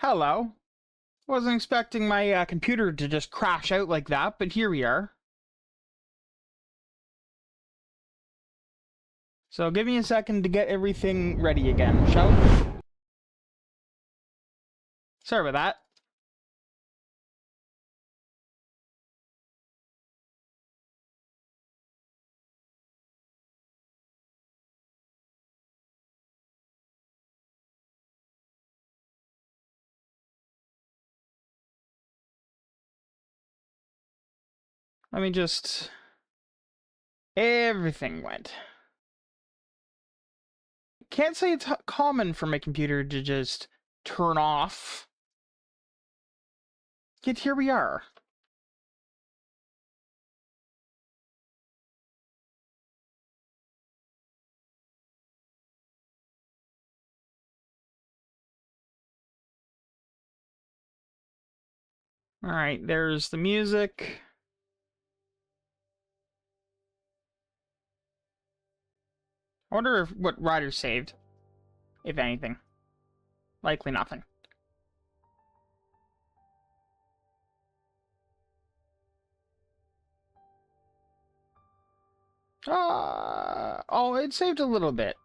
Hello. Wasn't expecting my computer to just crash out like that, but here we are. So give me a second to get everything ready again, shall we? Sorry about that. Let me just... Everything went. Can't say it's common for my computer to just turn off. Yet here we are. Alright, there's the music. I wonder what Ryder saved, if anything. Likely nothing. Oh, it saved a little bit.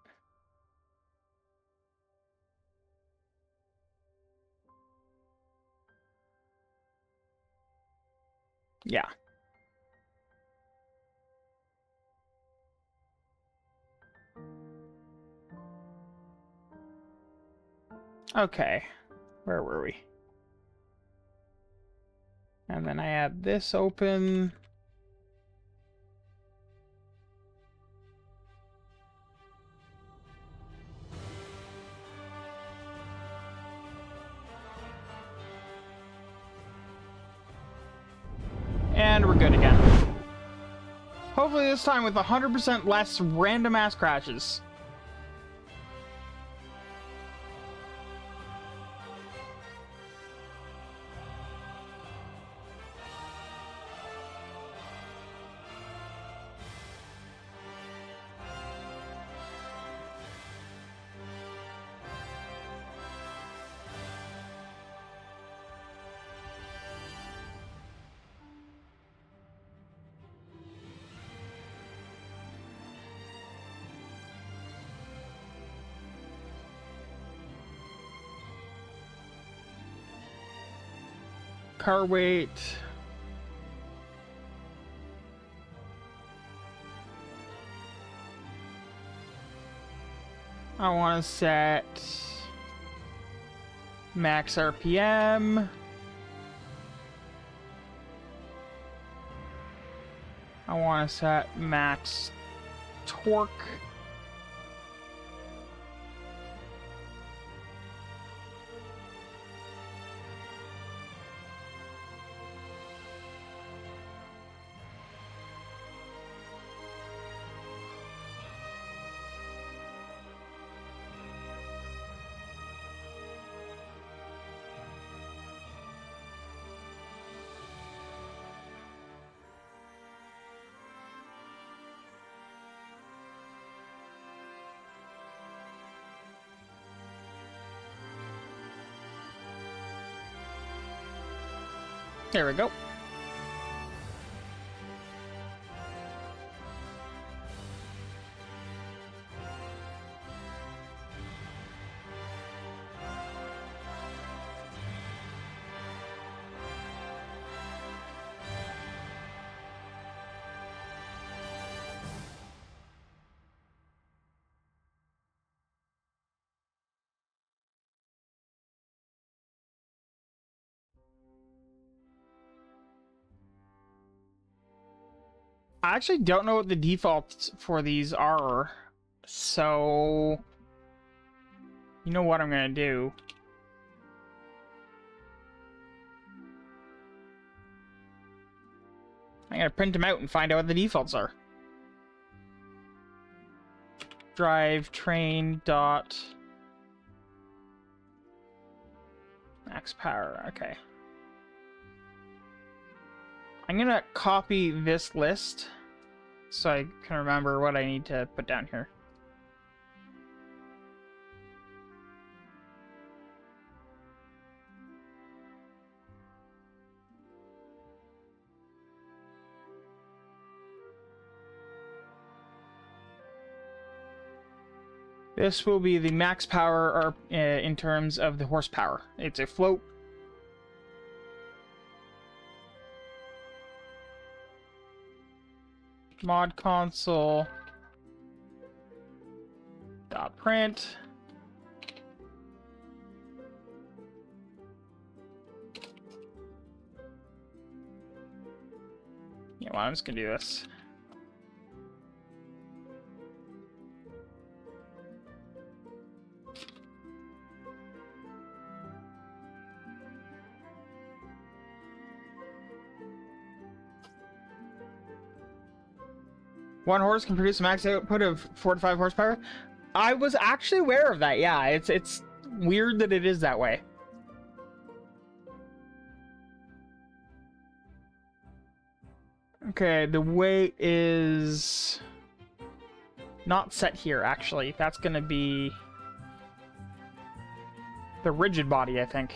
Yeah. Okay. Where were we? And then I had this open. And we're good again. Hopefully this time with 100% less random ass crashes. Car weight. I want to set max RPM. I want to set max torque. There we go. I actually don't know what the defaults for these are, so you know what I'm gonna do. I'm gonna print them out and find out what the defaults are. Drive train dot max power. Okay. I'm gonna copy this list so I can remember what I need to put down here. This will be the max power or, in terms of the horsepower. It's a float. Mod console. Dot print. Yeah, well, I'm just gonna do this. One horse can produce a max output of 4 to 5 horsepower. I was actually aware of that. Yeah, it's weird that it is that way. Okay, the weight is not set here, actually. That's gonna be the rigid body, I think.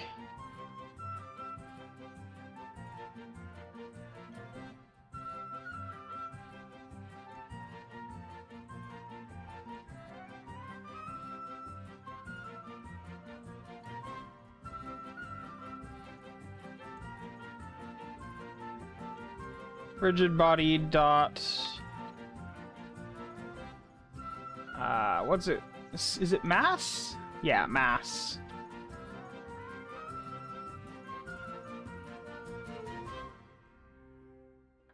Rigid body dot... what's it? Is it mass? Yeah, mass.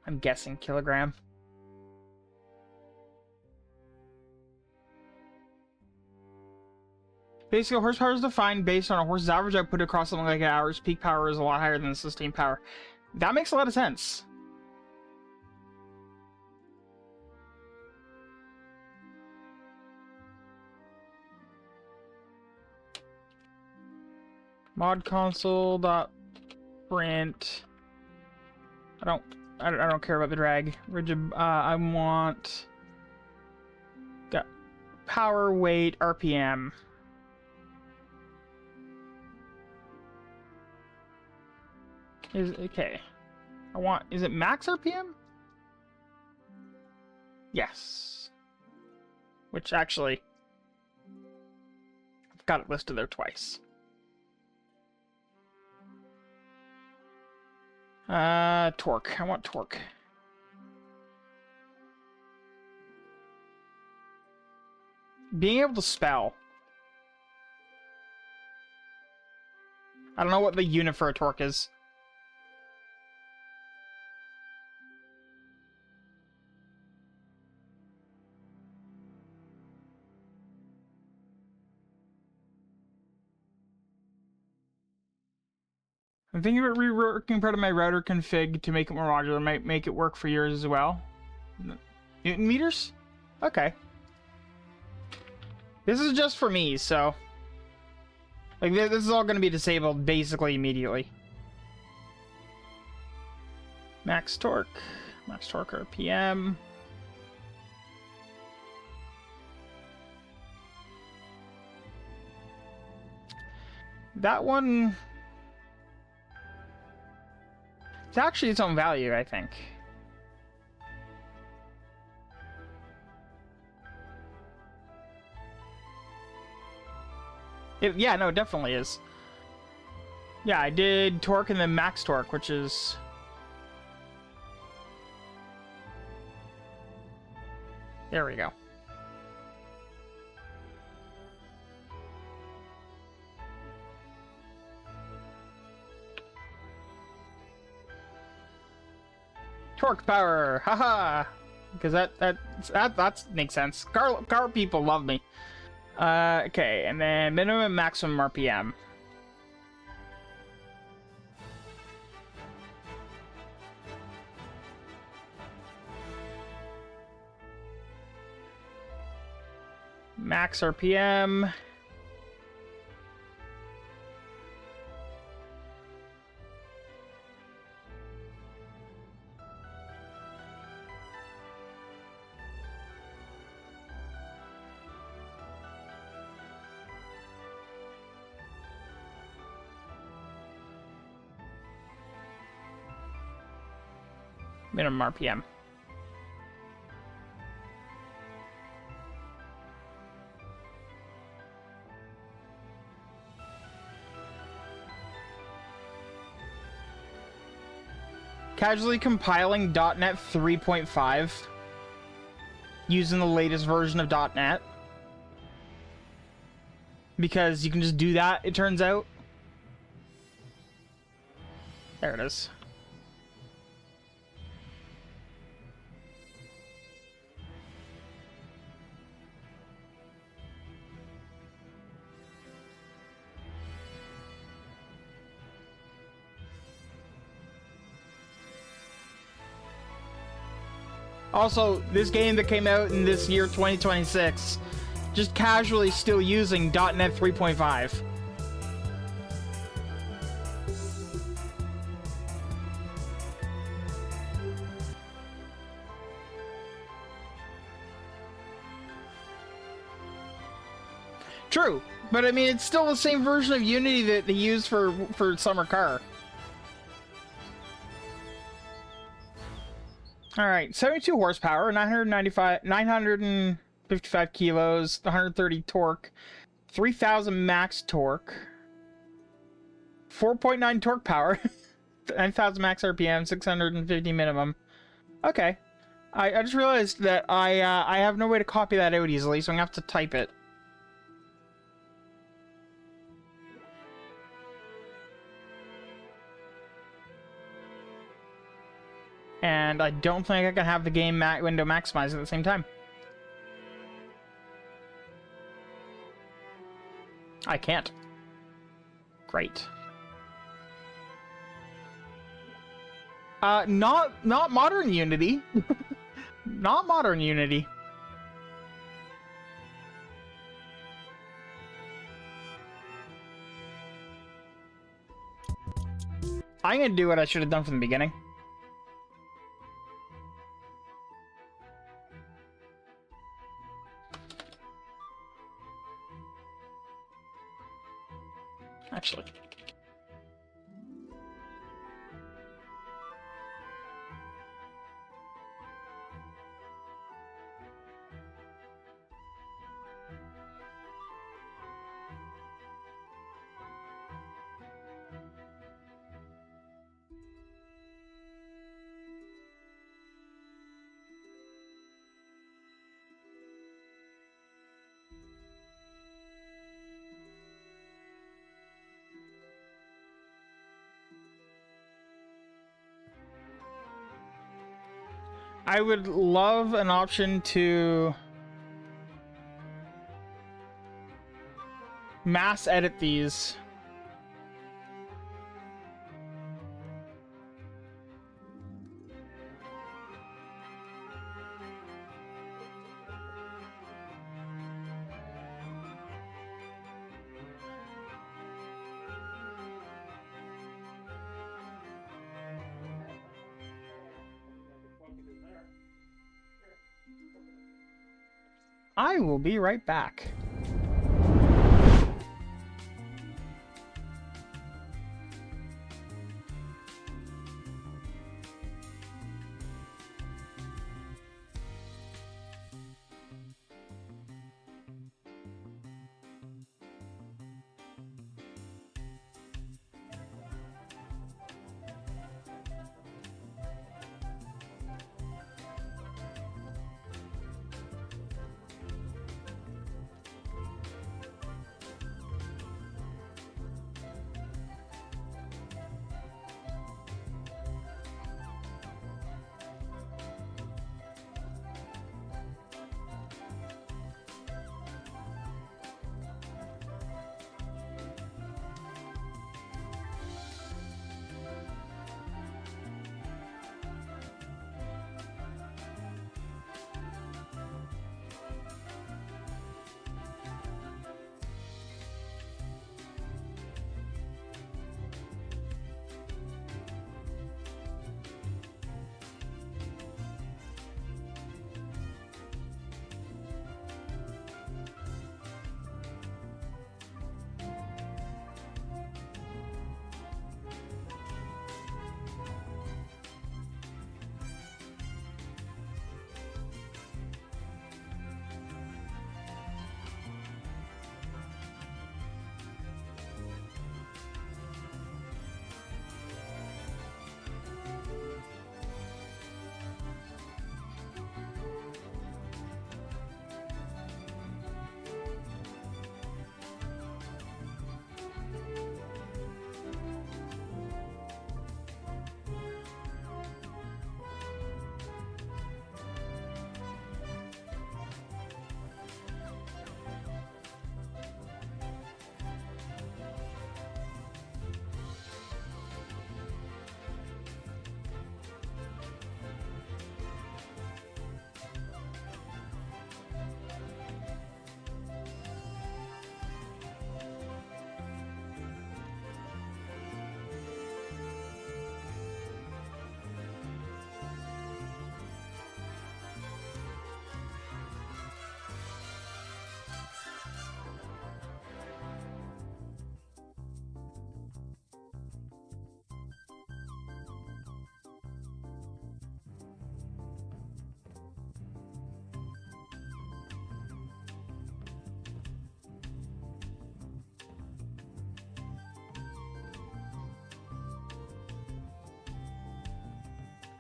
I'm guessing kilogram. Basically, horsepower is defined based on a horse's average output across something like an hour's peak power is a lot higher than the sustained power. That makes a lot of sense. Mod console dot print. I don't care about the drag. Rigid. I want. Got power, weight, RPM. Is okay. I want. Is it max RPM? Yes. Which actually, I've got it listed there twice. Torque. I want torque. Being able to spell. I don't know what the unit for a torque is. I'm thinking about reworking part of my router config to make it more modular. Might make it work for yours as well. Newton meters? Okay. This is just for me, so... Like, this is all going to be disabled basically immediately. Max torque. Max torque RPM. That one... It's actually its own value, I think. Yeah, no, it definitely is. Yeah, I did torque and then max torque, which is... There we go. Torque power, haha! Because that makes sense. Car people love me. Okay, and then minimum and maximum RPM. Max RPM. Minimum RPM. casually compiling .NET 3.5 using the latest version of .NET. Because you can just do that, it turns out. There it is. Also, this game that came out in this year, 2026, just casually still using .NET 3.5. True, but I mean, it's still the same version of Unity that they used for Summer Car. Alright, 72 horsepower, 955 kilos, 130 torque, 3,000 max torque, 4.9 torque power, 9,000 max RPM, 650 minimum. Okay. I just realized that I have no way to copy that out easily, so I'm gonna have to type it. And I don't think I can have the game window maximized at the same time. I can't. Great. Not modern Unity. Not modern Unity. I'm gonna do what I should have done from the beginning. Actually. I would love an option to mass edit these. I will be right back.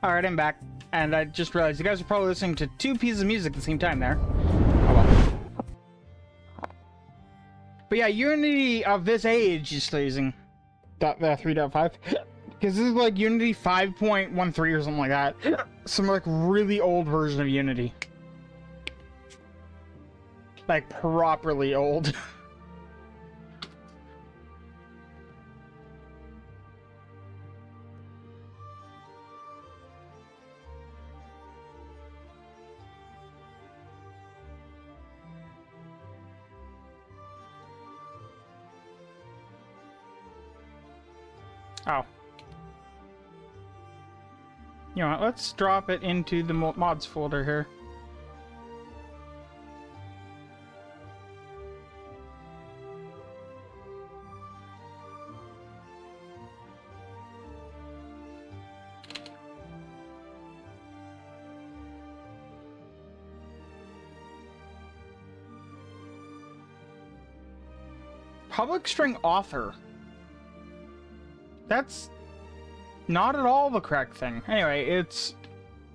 Alright, I'm back. And I just realized you guys are probably listening to two pieces of music at the same time there. Oh well. But yeah, Unity of this age is still using 3.5. Because this is like Unity 5.13 or something like that. Some like really old version of Unity. Like properly old. Oh. You know what, let's drop it into the mods folder here. Public string author. That's not at all the correct thing. Anyway, it's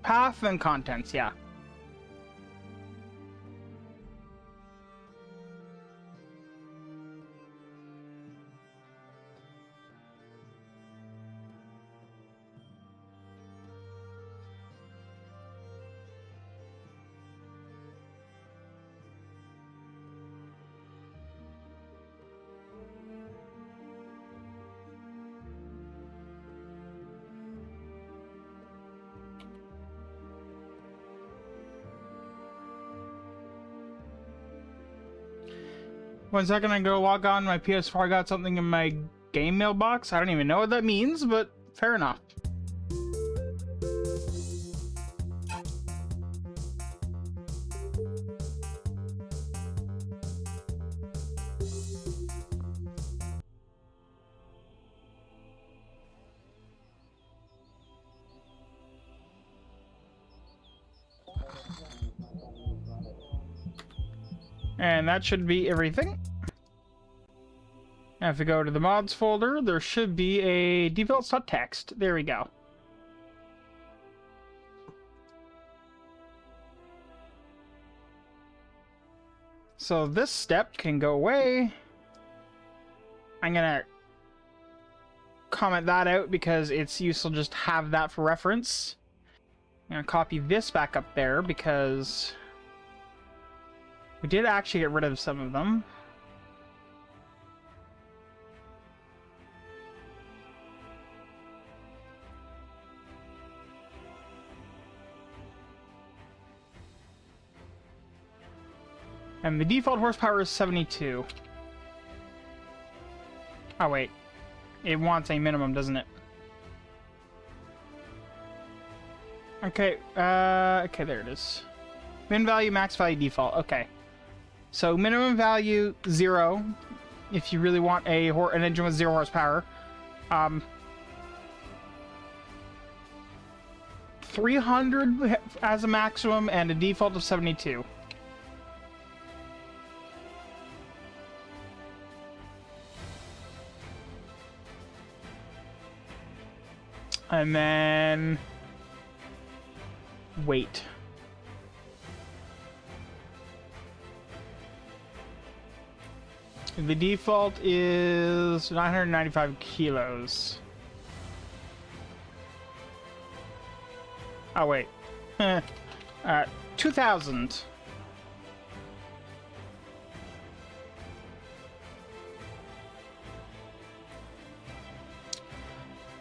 path and contents, yeah. One second, I go log on my PS4. I got something in my game mailbox. I don't even know what that means, but fair enough. And that should be everything. Now if we go to the mods folder, there should be a defaults.txt. There we go. So this step can go away. I'm gonna comment that out because it's useful just to have that for reference. I'm gonna copy this back up there because we did actually get rid of some of them. And the default horsepower is 72. Oh wait, it wants a minimum, doesn't it? Okay, okay, there it is. Min value, max value, default, okay. So minimum value 0 if you really want an engine with 0 horsepower. 300 as a maximum and a default of 72. And then weight. The default is 995 kilos. Oh, wait. 2,000.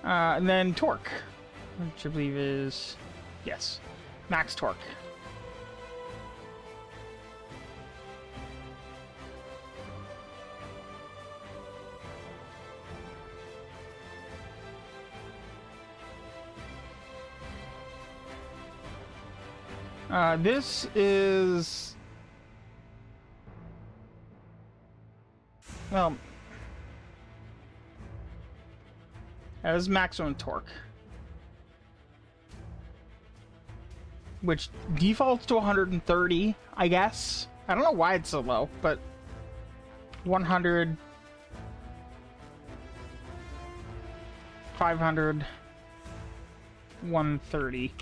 And then torque, which I believe is, yes, max torque. This is, well, as maximum torque, which defaults to 130, I guess. I don't know why it's so low, but 100, 500, 130.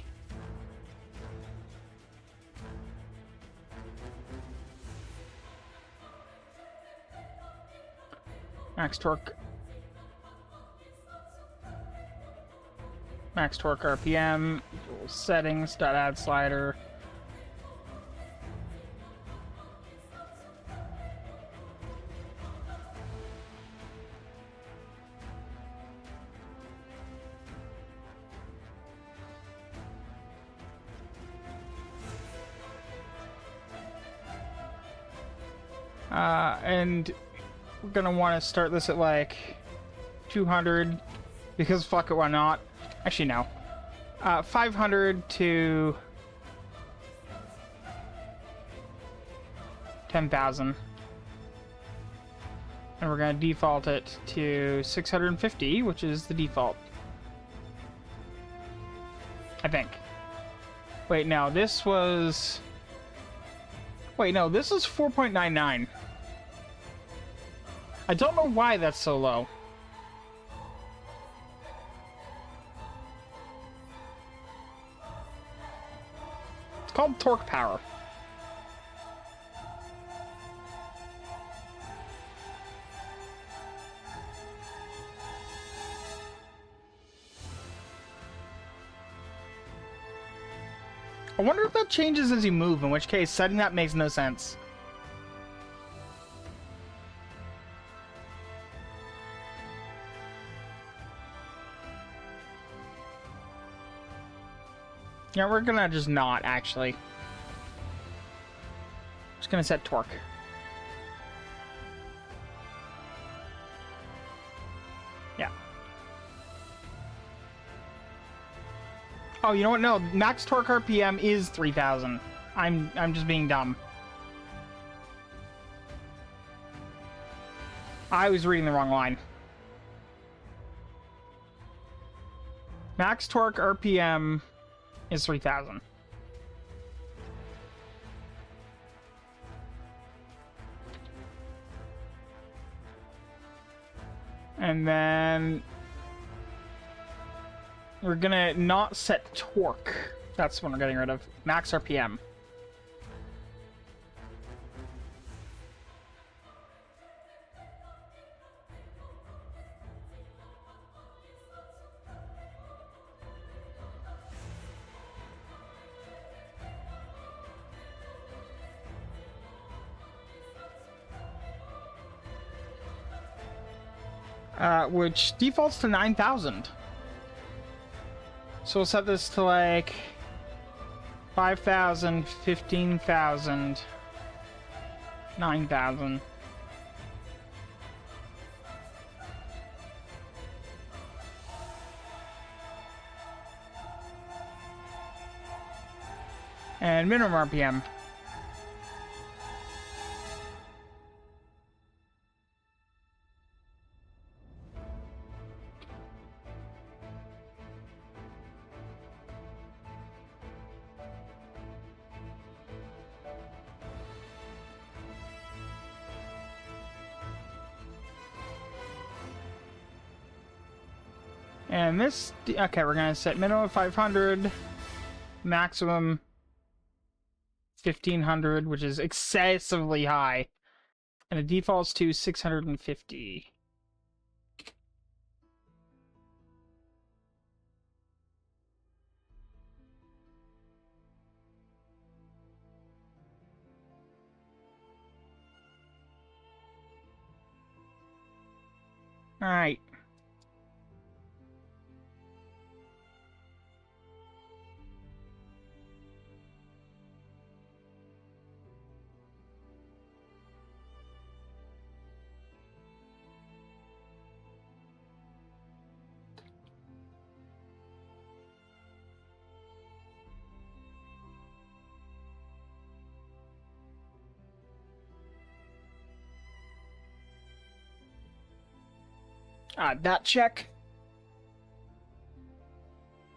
Max torque. Max torque RPM. Settings. Add slider. And we're gonna want to start this at like 200 because fuck it, why not? Actually, no. 500 to 10,000. And we're gonna default it to 650, which is the default. I think. Wait, no, this was... Wait, no, this is 4.99. I don't know why that's so low. It's called torque power. I wonder if that changes as you move, in which case setting that makes no sense. Yeah, we're gonna just not, actually. Just gonna set torque. Yeah. Oh, you know what? No, max torque RPM is 3,000. I'm just being dumb. I was reading the wrong line. Max torque RPM is 3,000. And then we're gonna not set torque. That's what we're getting rid of. Max RPM. Which defaults to 9,000. So we'll set this to like 5,000, 15,000, 9,000. And minimum RPM. And this, okay, we're gonna set minimum 500, maximum 1,500, which is excessively high, and it defaults to 650. All right. That check.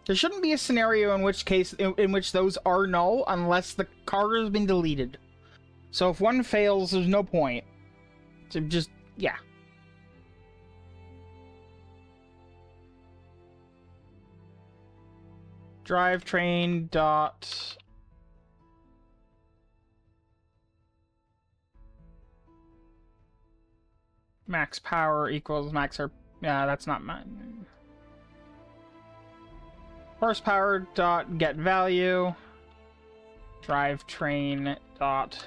There shouldn't be a scenario in which case in which those are null unless the car has been deleted. So if one fails, there's no point. So just, yeah. drivetrain dot max power equals max or yeah, that's not mine. Horsepower dot get value drivetrain dot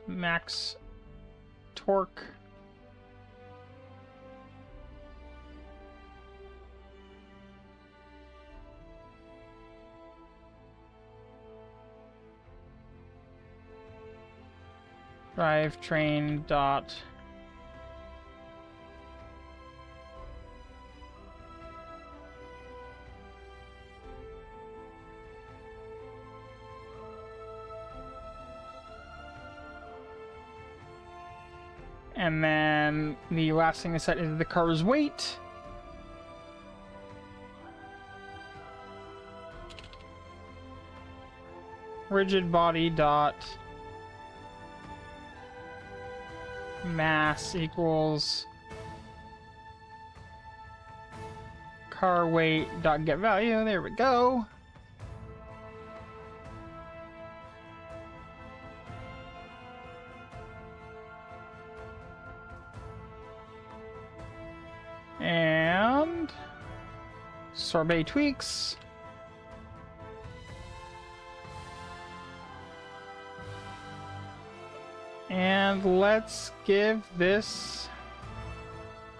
max torque drivetrain dot and then the last thing I set is the car's weight. Rigid body dot mass equals car weight dot get value. There we go. And sorbet tweaks. And let's give this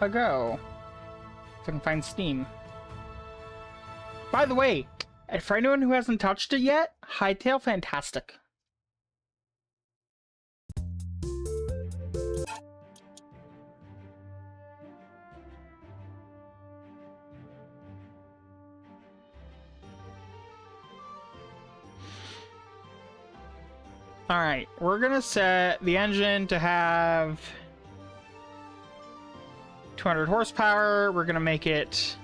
a go. If I can find Steam. By the way, for anyone who hasn't touched it yet, Hightail fantastic. Alright, we're gonna set the engine to have 200 horsepower. We're gonna make it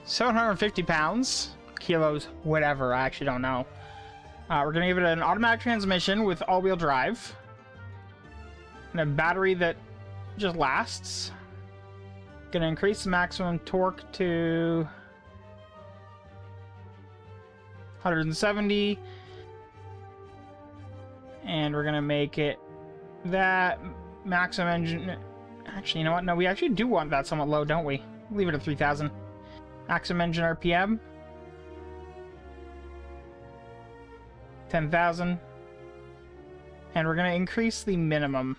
750 pounds. Kilos, whatever, I actually don't know. We're gonna give it an automatic transmission with all-wheel drive. And a battery that just lasts. Gonna increase the maximum torque to 170. And we're gonna make it that maximum engine. Actually, you know what? No, we actually do want that somewhat low, don't we? Leave it at 3,000. Maximum engine RPM 10,000. And we're gonna increase the minimum.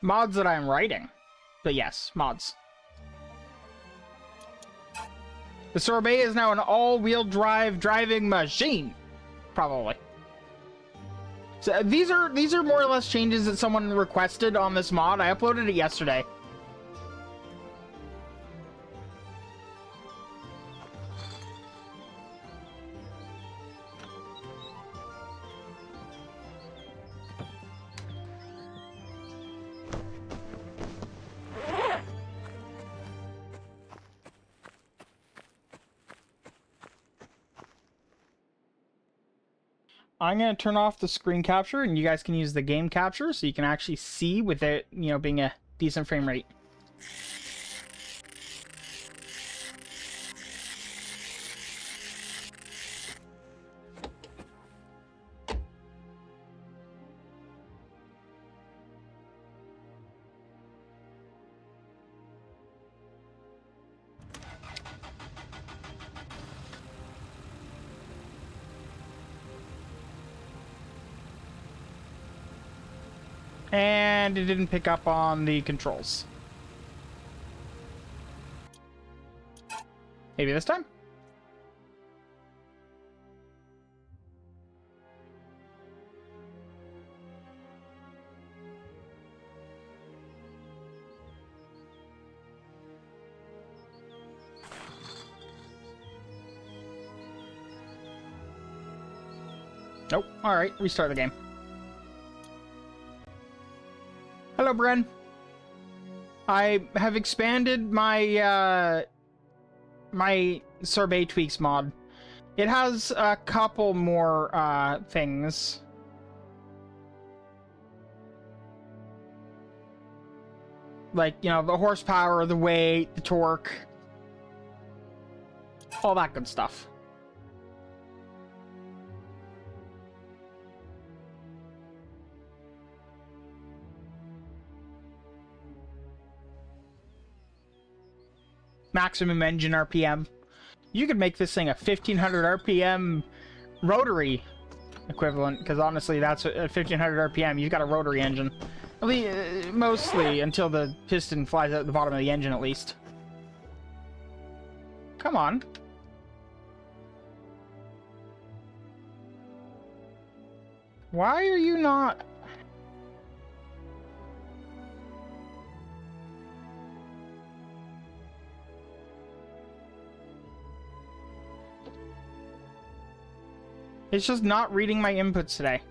Mods that I'm writing. But yes, mods. The Sorbet is now an all-wheel drive driving machine. Probably. So these are more or less changes that someone requested on this mod. I uploaded it yesterday. I'm going to turn off the screen capture, and you guys can use the game capture so you can actually see with it, you know, being a decent frame rate. And it didn't pick up on the controls. Maybe this time? Nope. Alright, restart the game. Hello, Bren. I have expanded my my Sorbet Tweaks mod. It has a couple more things. Like, you know, the horsepower, the weight, the torque. All that good stuff. Maximum engine RPM. You could make this thing a 1500 RPM rotary equivalent, because honestly, that's at 1500 RPM. You've got a rotary engine. At least, mostly until the piston flies out the bottom of the engine, at least. Come on. Why are you not... It's just not reading my inputs today.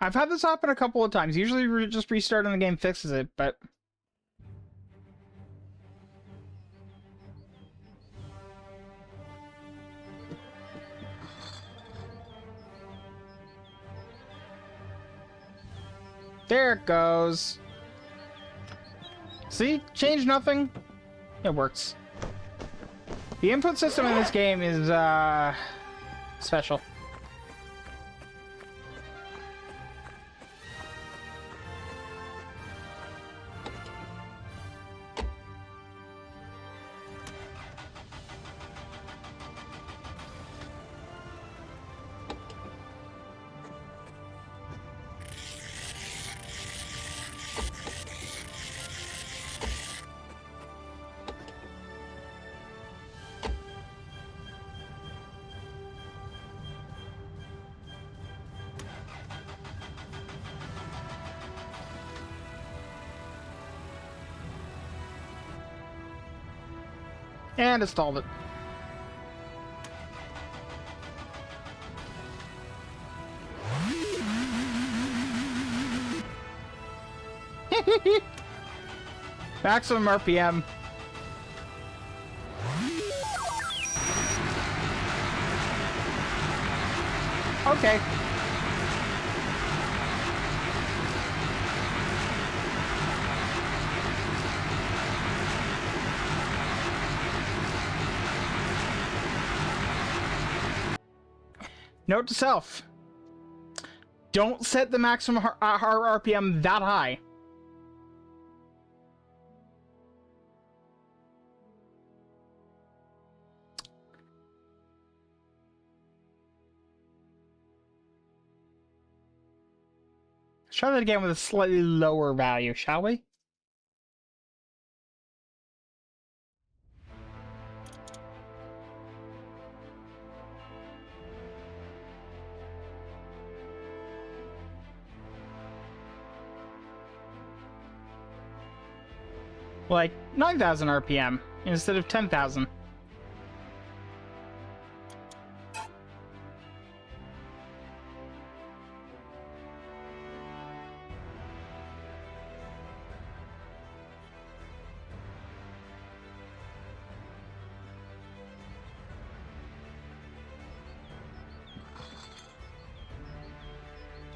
I've had this happen a couple of times. Usually just restarting the game fixes it, but... There it goes. See? Change nothing. It works. The input system in this game is, special. And installed it. Maximum RPM. Okay. Note to self. Don't set the maximum RPM that high. Let's try that again with a slightly lower value, shall we? Like 9,000 RPM instead of 10,000.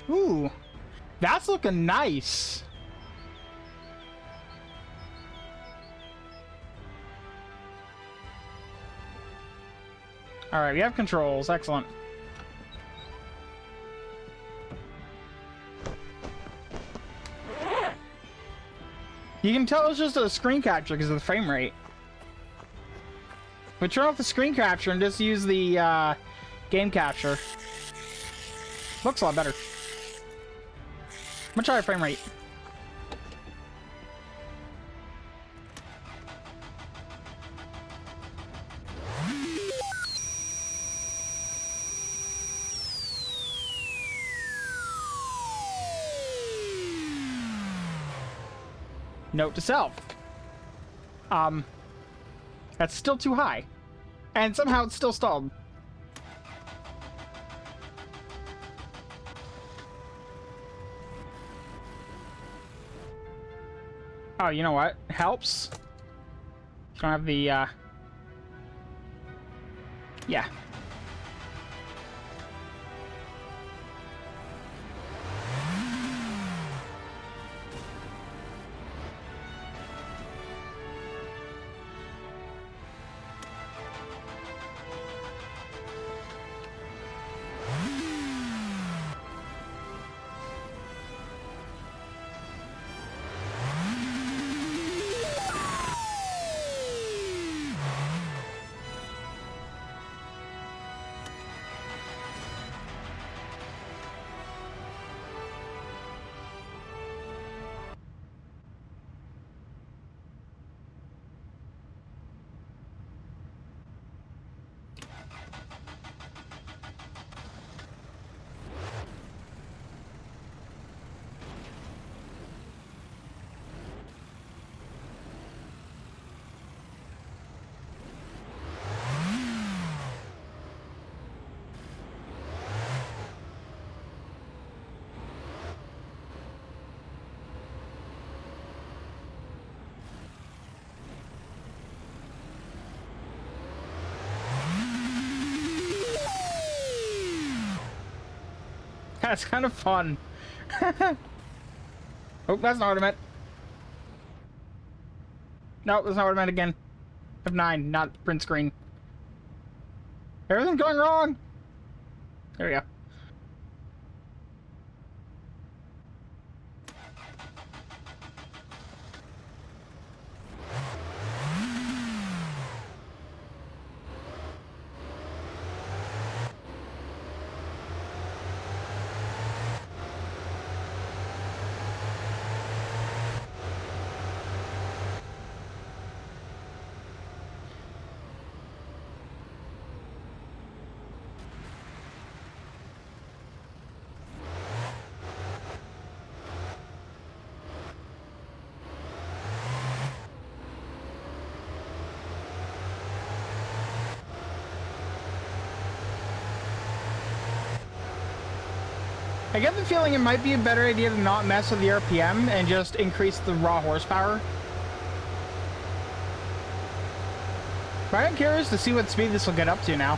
Ooh, that's looking nice. All right, we have controls. Excellent. You can tell it's just a screen capture because of the frame rate. We turn off the screen capture and just use the game capture. Looks a lot better. Much higher frame rate. Note to self. That's still too high. And somehow it's still stalled. Oh, you know what? Helps. Don't have the, yeah. That's kind of fun. Oh, that's not what I meant. No, that's not what I meant again. F9, not print screen. Everything's going wrong. There we go. I get the feeling it might be a better idea to not mess with the RPM and just increase the raw horsepower. But I'm curious to see what speed this will get up to now.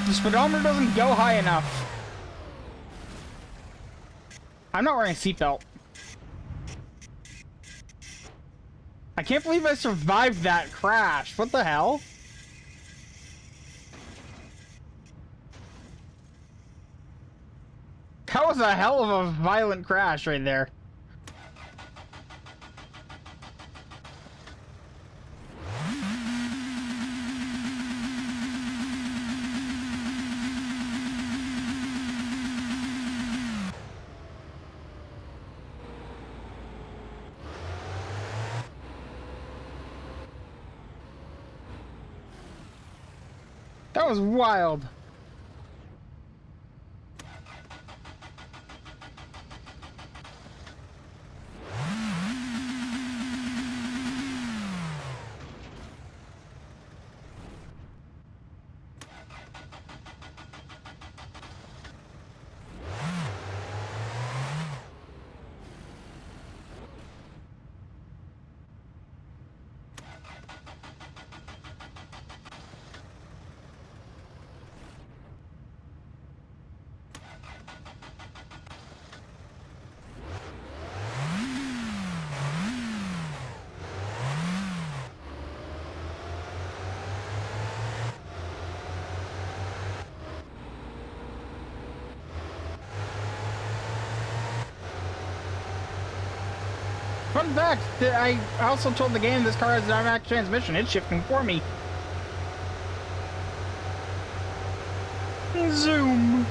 The speedometer doesn't go high enough. I'm not wearing a seatbelt. I can't believe I survived that crash. What the hell? That was a hell of a violent crash right there. That was wild. Fun fact, I also told the game this car has an automatic transmission. It's shifting for me. Zoom.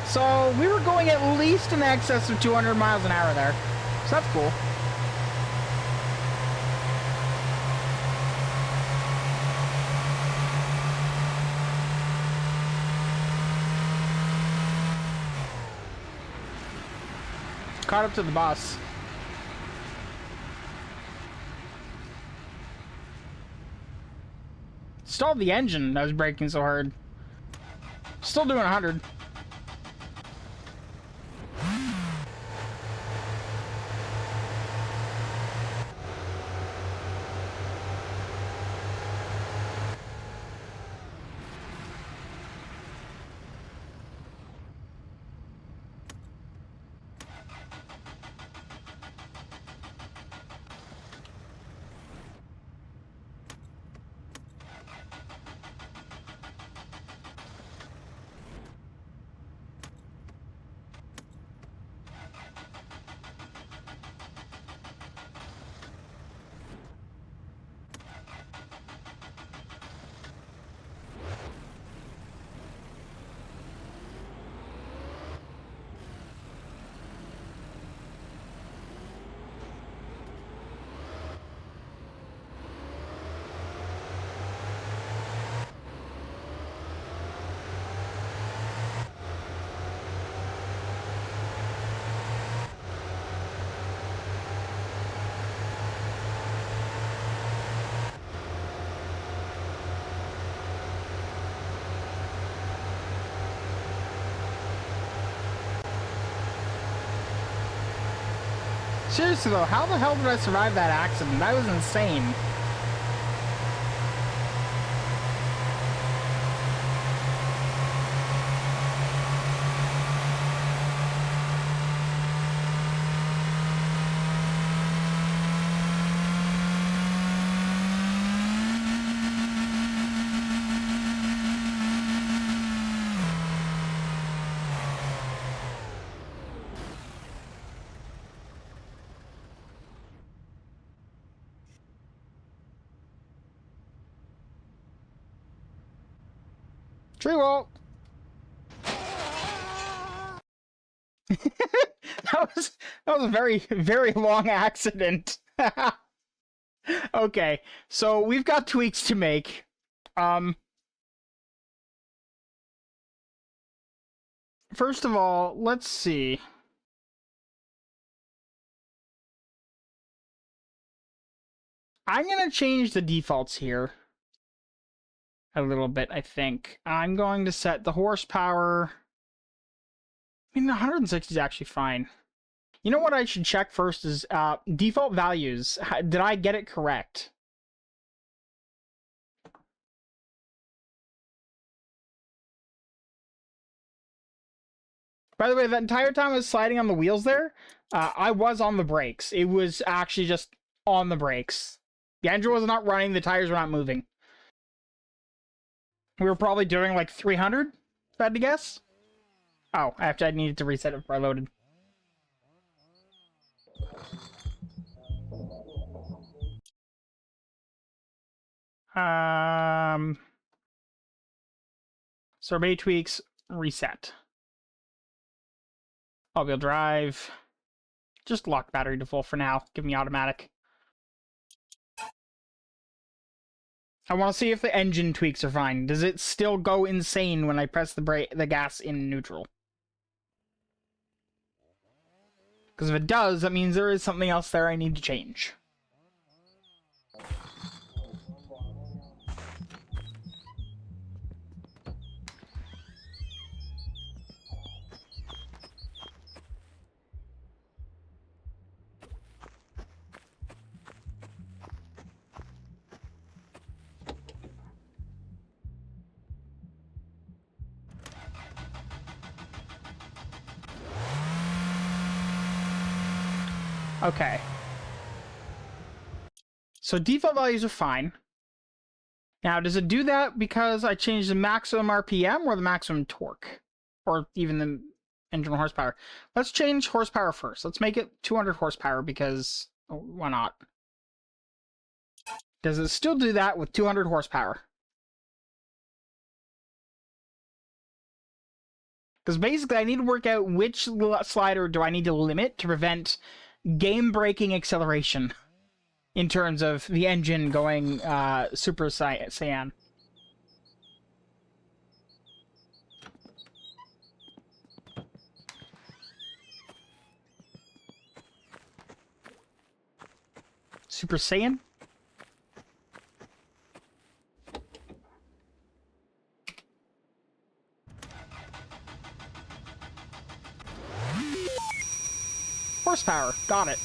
So we were going at least in excess of 200 miles an hour there. So that's cool. Caught up to the boss. Stalled the engine that was braking so hard. Still doing 100. Seriously though, how the hell did I survive that accident? That was insane. Tree wall. that was a very long accident. Okay, so we've got tweaks to make. First of all, let's see. I'm gonna change the defaults here a little bit, I think. I'm going to set the horsepower. I mean, 160 is actually fine. You know what I should check first is default values. Did I get it correct? By the way, that entire time I was sliding on the wheels there, I was on the brakes. It was actually just on the brakes. The engine was not running, the tires were not moving. We were probably doing like 300, if I had to guess. Oh, I needed to reset it before I loaded. Sorbet tweaks, reset. All-wheel drive. Just lock battery to full for now. Give me automatic. I want to see if the engine tweaks are fine. Does it still go insane when I press the gas in neutral? Because if it does, that means there is something else there I need to change. Okay. So default values are fine. Now, does it do that because I changed the maximum RPM or the maximum torque? Or even the engine horsepower? Let's change horsepower first. Let's make it 200 horsepower because why not? Does it still do that with 200 horsepower? Because basically I need to work out which slider do I need to limit to prevent game-breaking acceleration in terms of the engine going Super Saiyan. Super Saiyan? Horsepower. Got it.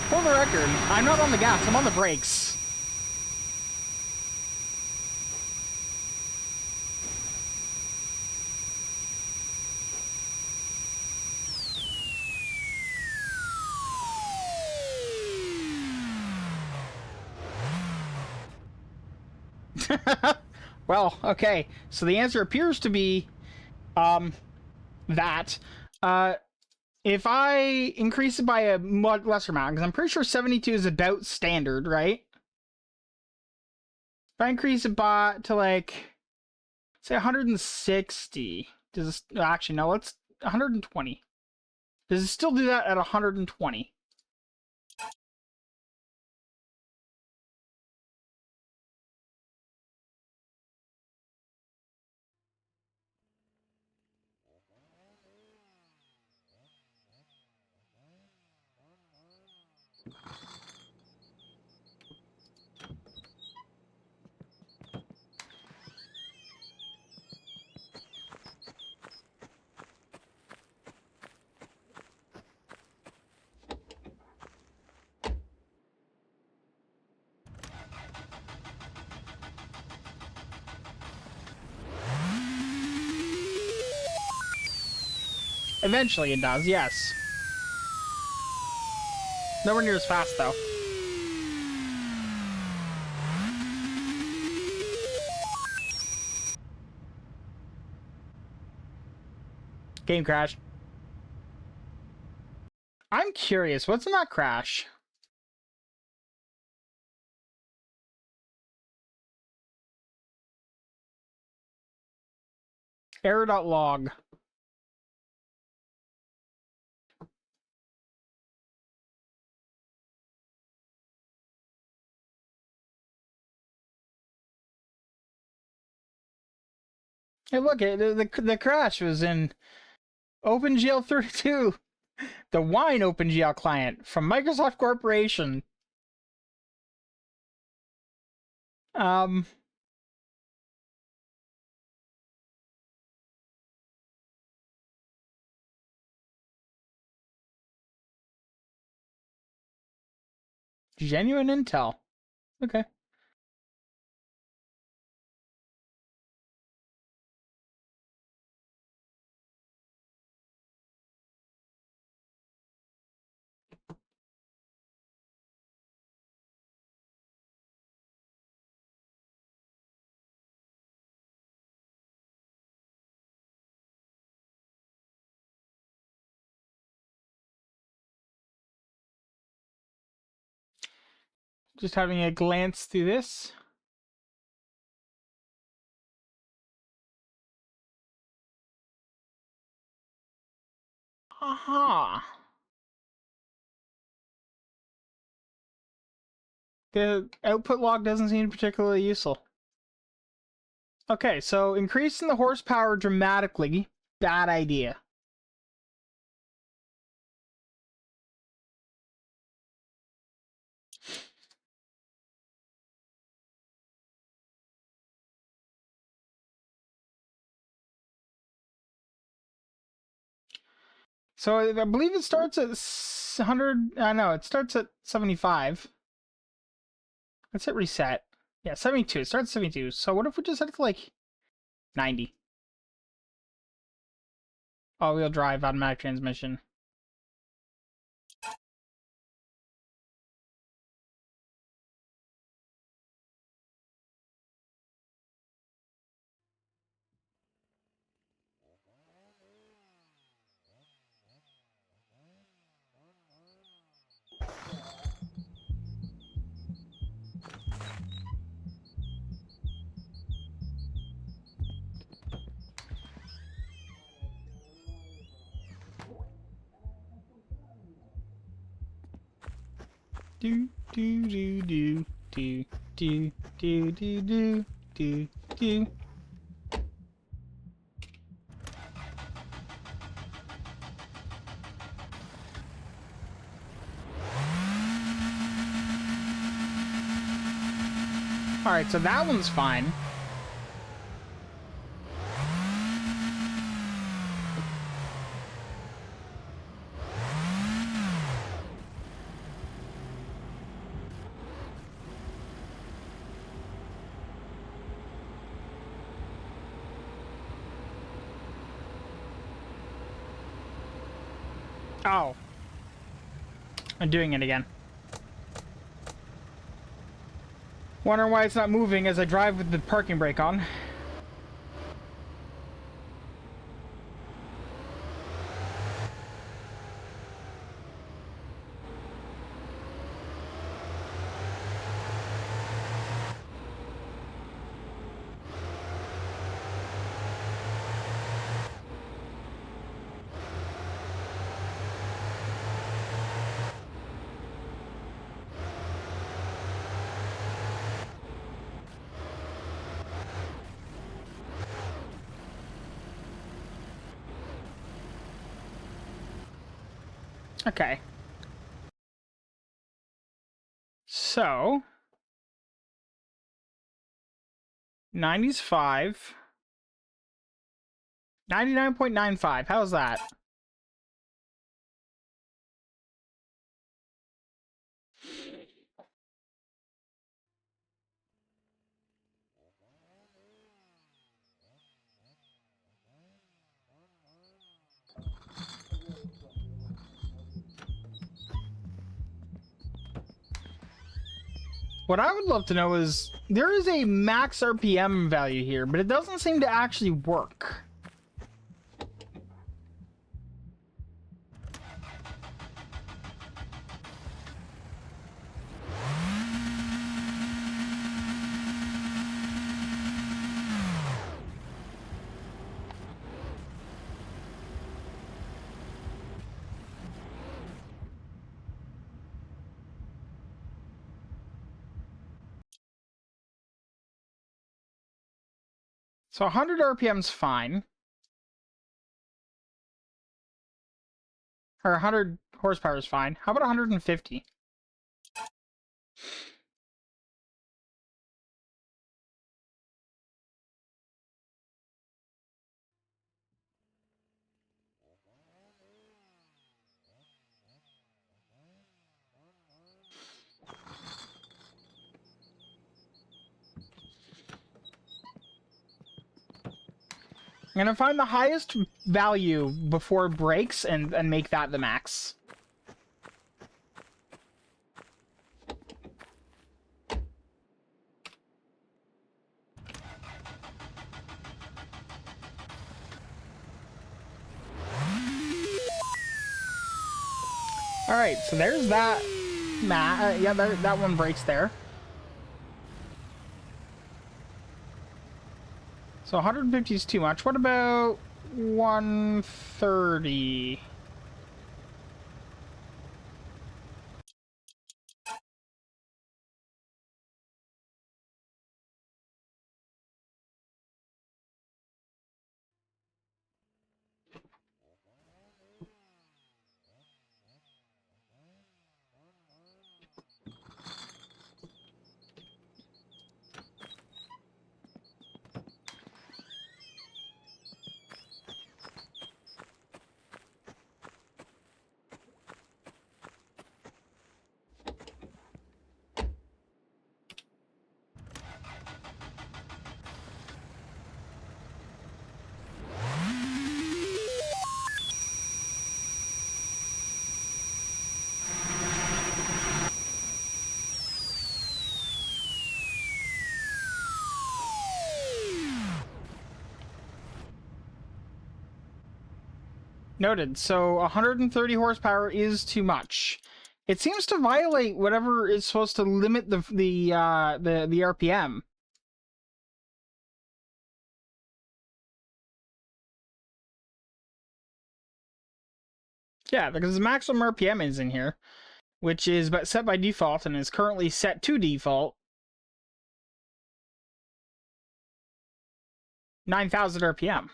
For the record, I'm not on the gas, I'm on the brakes. Well, okay. So the answer appears to be, that. If I increase it by a much lesser amount, because I'm pretty sure 72 is about standard, right? If I increase it by to like, say 160, does this, actually no, let's 120. Does it still do that at 120? Eventually it does, yes. Nowhere near as fast, though. Game crashed. I'm curious, what's in that crash? Error.log. Hey, look, the crash was in OpenGL 32, the Wine OpenGL client from Microsoft Corporation. Um, genuine intel. Okay. Just having a glance through this. Aha. The output log doesn't seem particularly useful. Okay, so increasing the horsepower dramatically, bad idea. So I believe it starts at 100. No, it starts at 75. Let's hit reset. Yeah, 72. It starts at 72. So what if we just set it to like 90? All-wheel drive, automatic transmission. Do do do do do do do do do do do. Alright, so that one's fine. Oh. I'm doing it again. Wondering why it's not moving as I drive with the parking brake on. Okay. So 90's 5. 99.95. How's that? What I would love to know is, there is a max RPM value here, but it doesn't seem to actually work. So 100 RPM's fine. Or 100 horsepower is fine. How about 150? I'm gonna find the highest value before brakes and make that the max. Alright, so there's that. Yeah, that one breaks there. So 150 is too much. What about 130? Noted. So 130 horsepower is too much. It seems to violate whatever is supposed to limit the RPM. Yeah, because the maximum RPM is in here. which is but set by default and is currently set to default, 9,000 RPM.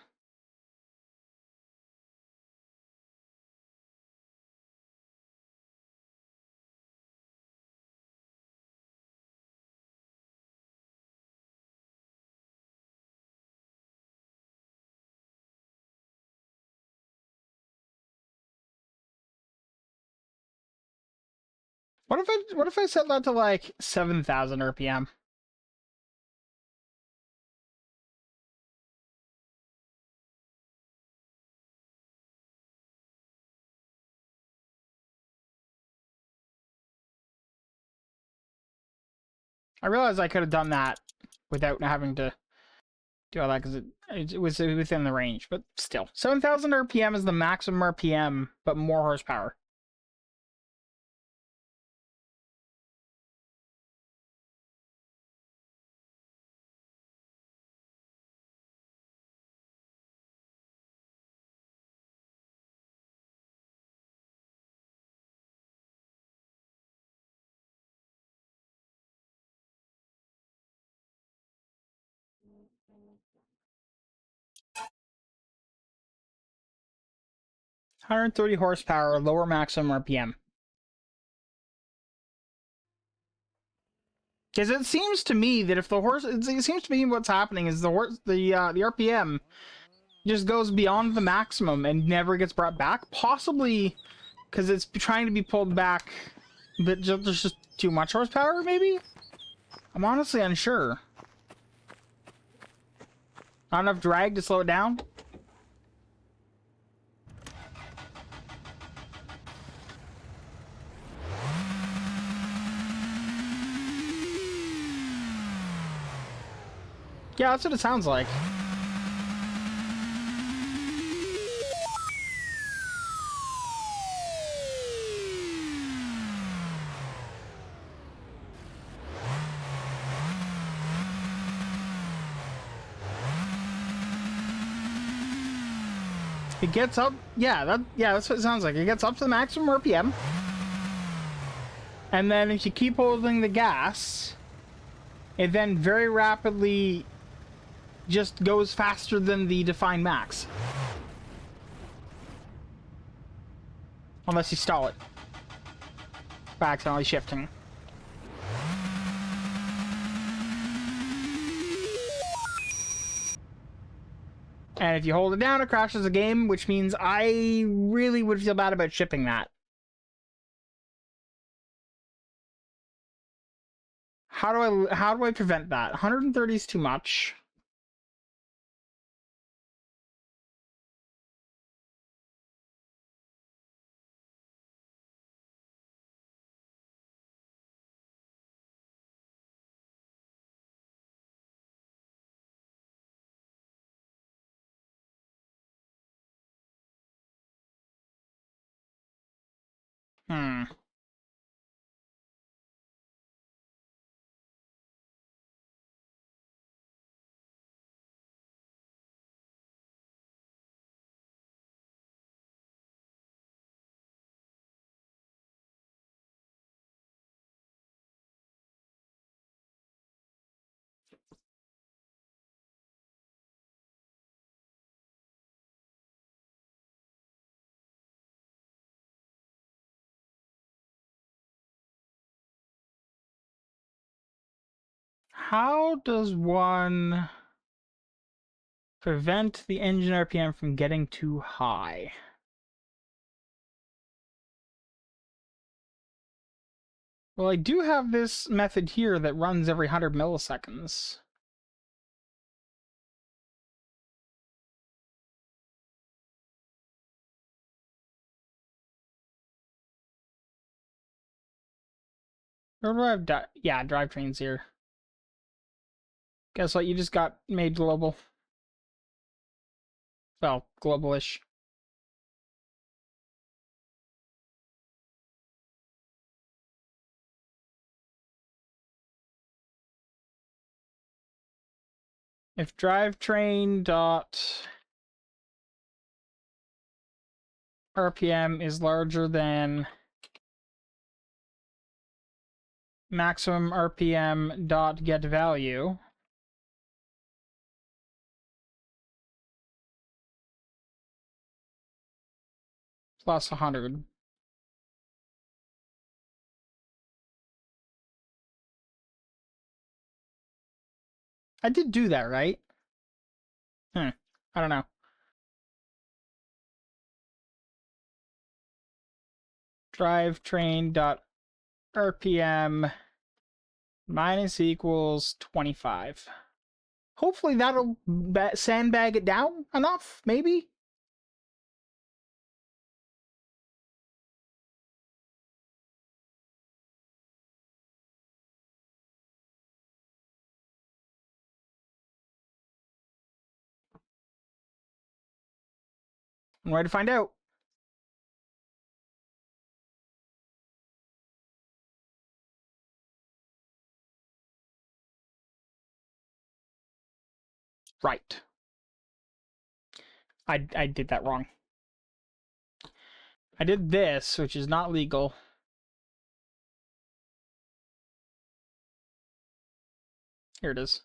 What if I set that to like 7,000 RPM? I realized I could have done that without having to do all that because it was within the range, but still. 7,000 RPM is the maximum RPM, but more horsepower. $130 horsepower, lower maximum RPM. Because it seems to me that if the horse, it seems to me what's happening is the RPM just goes beyond the maximum and never gets brought back. Possibly because it's trying to be pulled back, but there's just too much horsepower. Maybe. I'm honestly unsure. Not enough drag to slow it down. Yeah, that's what it sounds like. It gets up, yeah, that's what it sounds like. It gets up to the maximum RPM. And then if you keep holding the gas, it then very rapidly just goes faster than the defined max. Unless you stall it by accidentally shifting. And if you hold it down, it crashes the game, which means I really would feel bad about shipping that. How do I prevent that? 130 is too much. Hmm. How does one prevent the engine RPM from getting too high? Well, I do have this method here that runs every 100 milliseconds. Or do I have yeah, drivetrains here. Guess what? You just got made global. Well, global-ish. If drivetrain dot RPM is larger than maximum RPM dot get value plus 100. I did do that, right? I don't know. Drivetrain dot RPM minus equals 25. Hopefully that'll sandbag it down enough, maybe? I'm ready to find out. Right. I did that wrong. I did this, which is not legal. Here it is.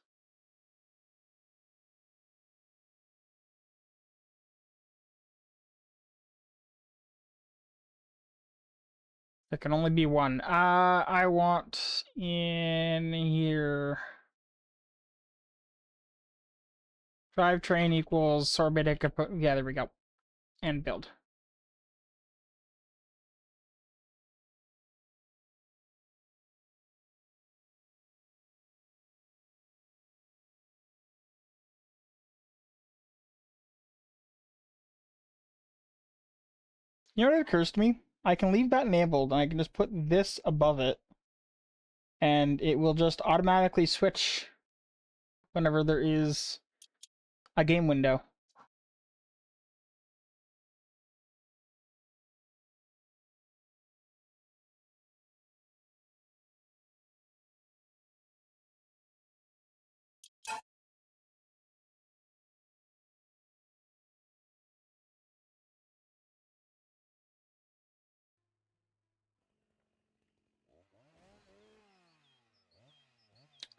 There can only be one. I want in here. Drivetrain equals sorbitic. Yeah, there we go. And build. You know what occurs to me? I can leave that enabled and I can just put this above it. And it will just automatically switch whenever there is a game window.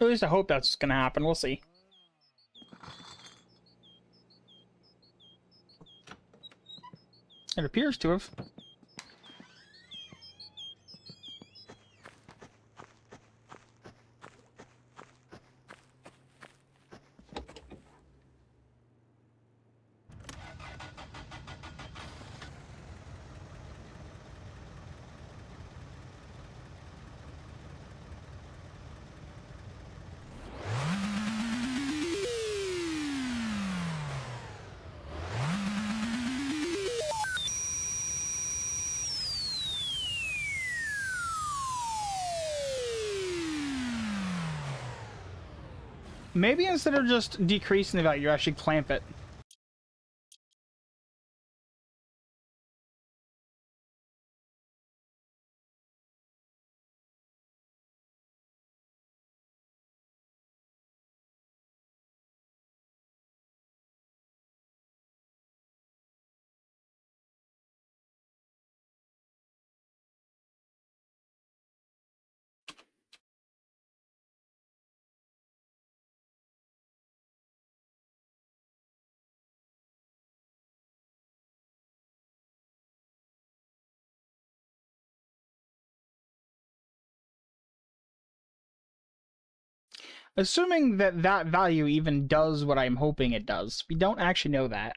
At least I hope that's going to happen. We'll see. It appears to have. Maybe instead of just decreasing the value, you actually clamp it. Assuming that that value even does what I'm hoping it does. We don't actually know that.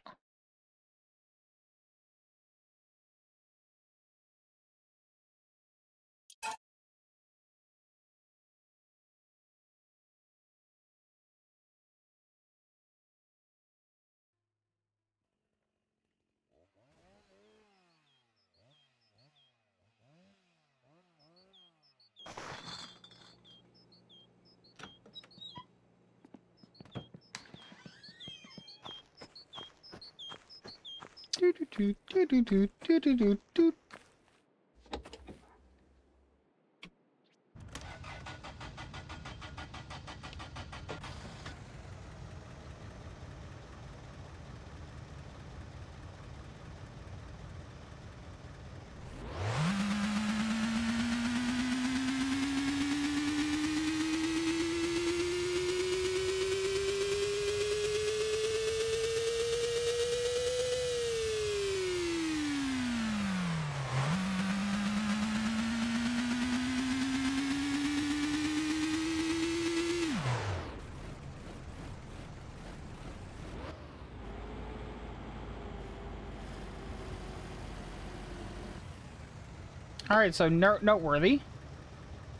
Alright, so noteworthy.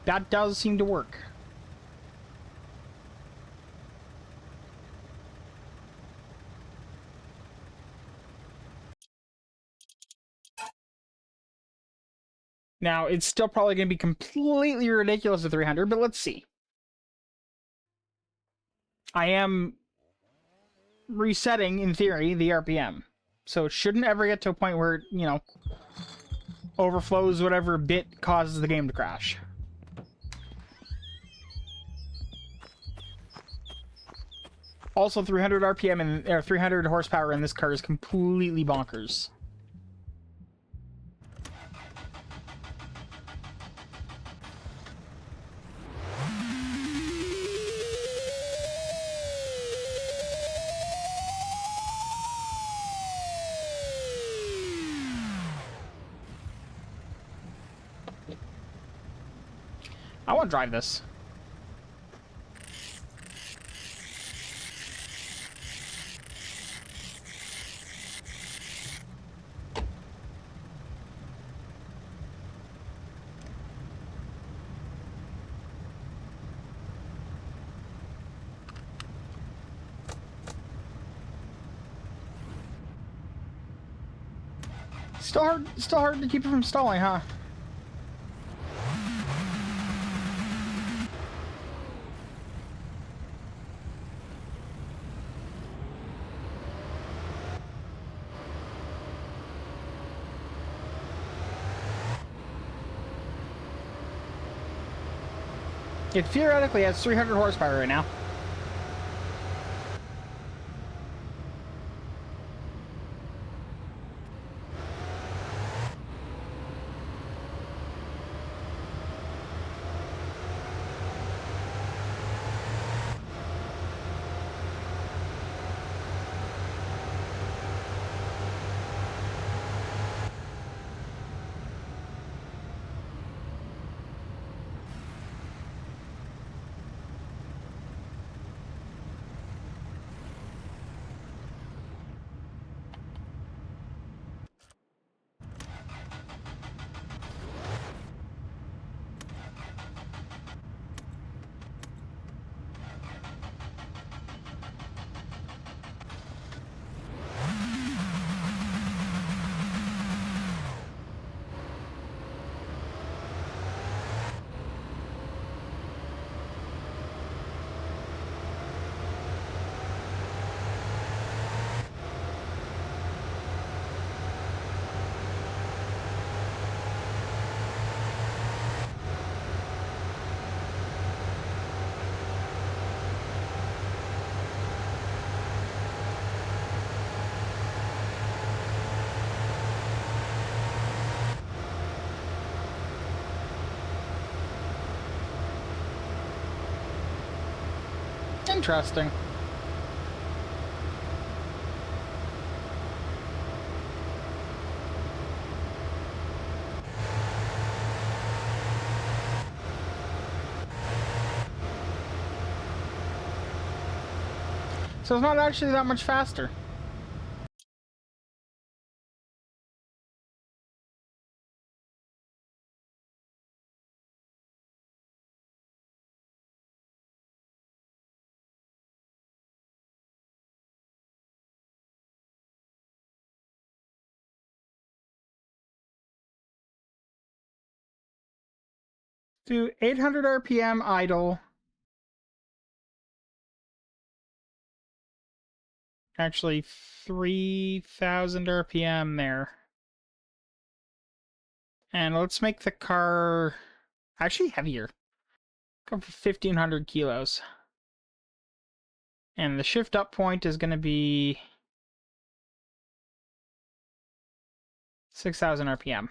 That does seem to work. Now, it's still probably going to be completely ridiculous at 300, but let's see. I am resetting, in theory, the RPM. So it shouldn't ever get to a point where, you know, overflows whatever bit causes the game to crash. Also, 300 RPM and or 300 horsepower in this car is completely bonkers. I want to drive this. Still hard to keep it from stalling, huh? It theoretically has 300 horsepower right now. Interesting. So it's not actually that much faster. Do 800 RPM idle. Actually, 3,000 RPM there. And let's make the car actually heavier. Go for 1,500 kilos. And the shift up point is going to be 6,000 RPM.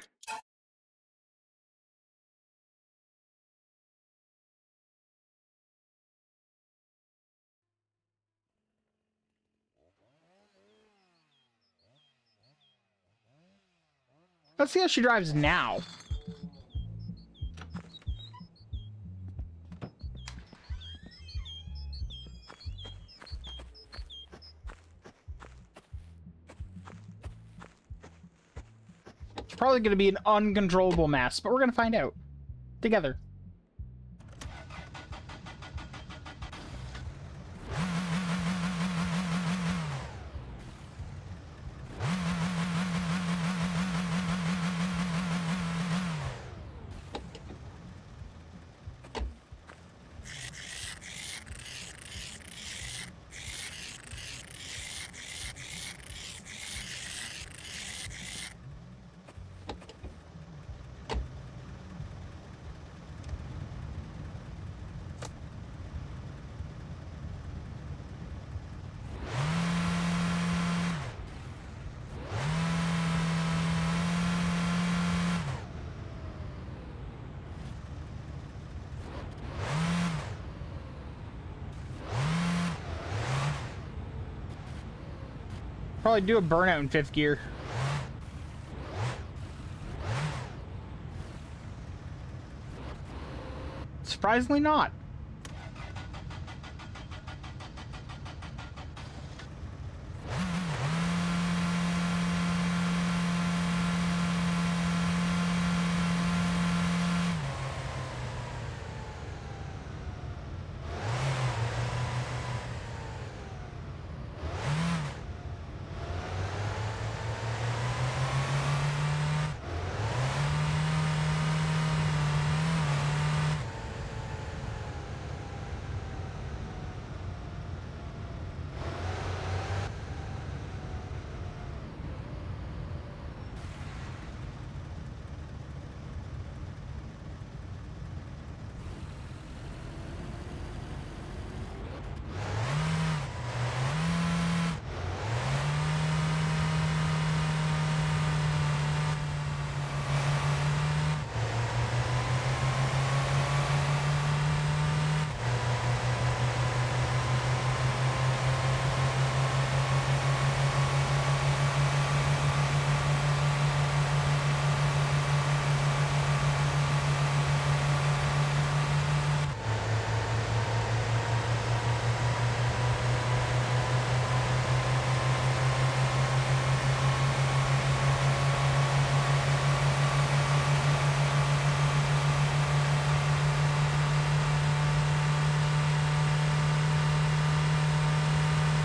Let's see how she drives now. Probably going to be an uncontrollable mess, but we're going to find out together. Probably do a burnout in 5th gear. Surprisingly not.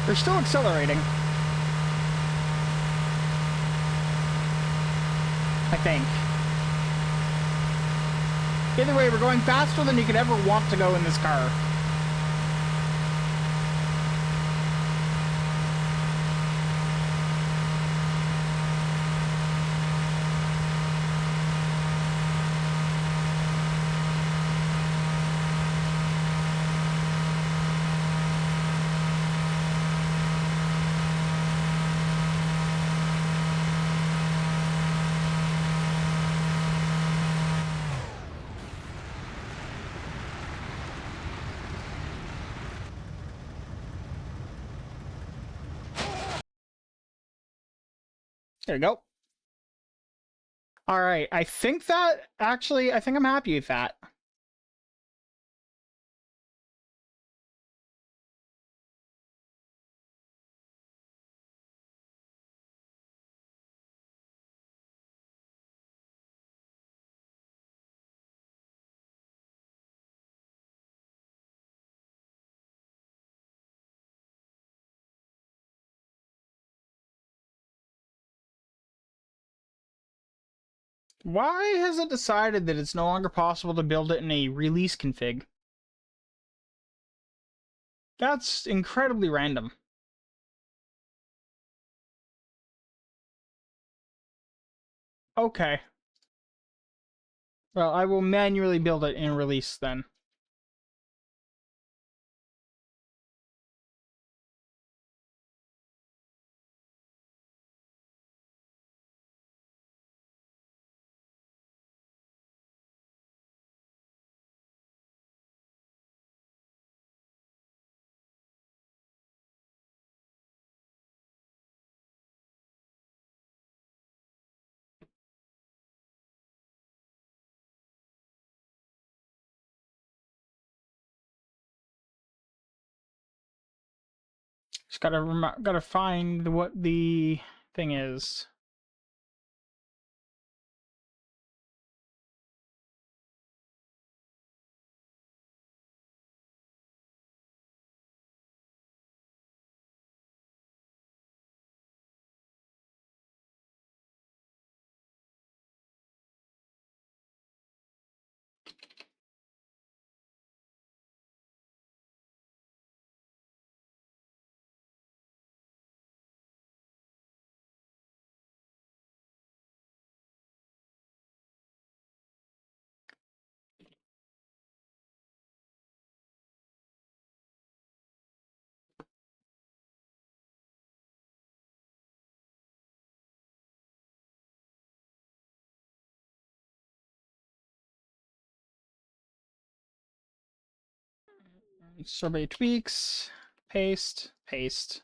They're still accelerating. I think. Either way, we're going faster than you could ever want to go in this car. There you go. All right, I think I'm happy with that. Why has it decided that it's no longer possible to build it in a release config? That's incredibly random. Okay. Well, I will manually build it in release then. Just gotta find what the thing is. Survey tweaks, paste, paste.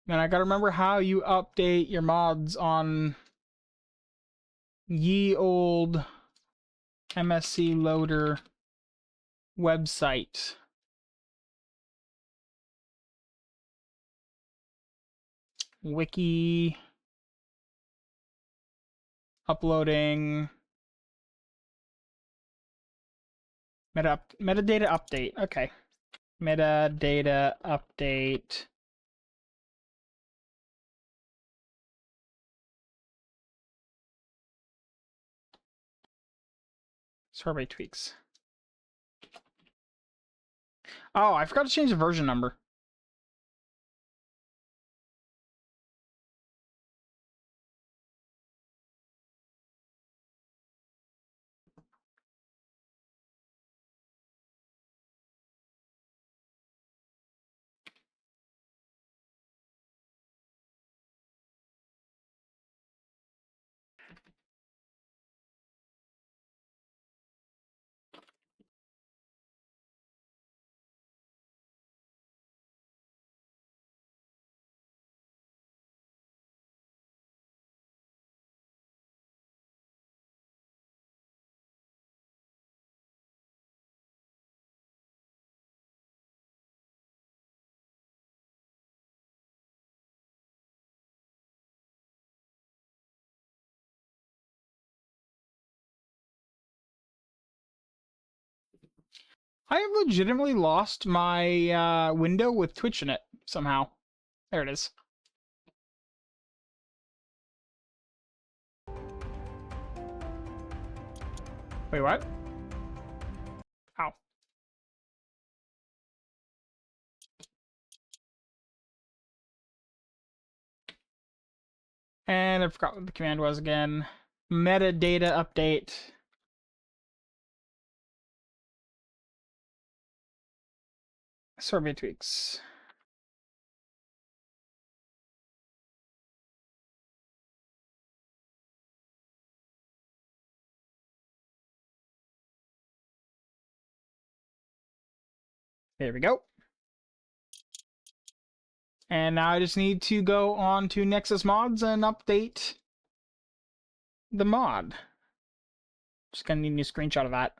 And I gotta remember how you update your mods on ye old MSC loader website. Wiki, uploading, metadata update. Okay. Metadata update. Survey tweaks. Oh, I forgot to change the version number. I have legitimately lost my window with Twitch in it somehow. There it is. Wait, what? Ow. And I forgot what the command was again. Metadata update. Survey tweaks. There we go. And now I just need to go on to Nexus Mods and update the mod. Just gonna need a new screenshot of that.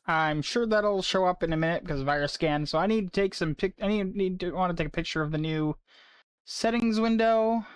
I'm sure that'll show up in a minute because of virus scan. So I need to take some want to take a picture of the new settings window.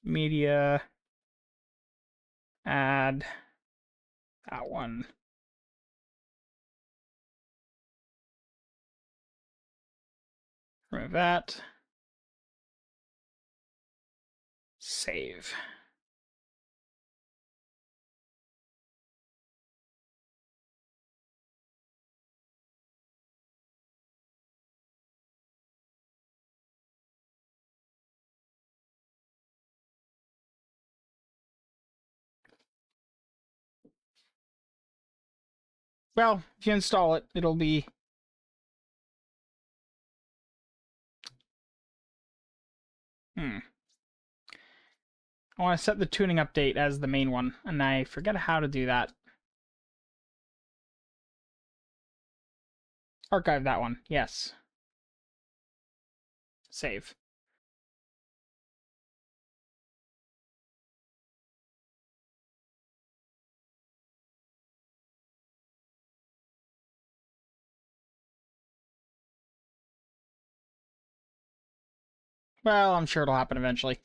Media, add that one. Remove that. Save. Well, if you install it, it'll be... I want to set the tuning update as the main one, and I forget how to do that. Archive that one, yes. Save. Well, I'm sure it'll happen eventually.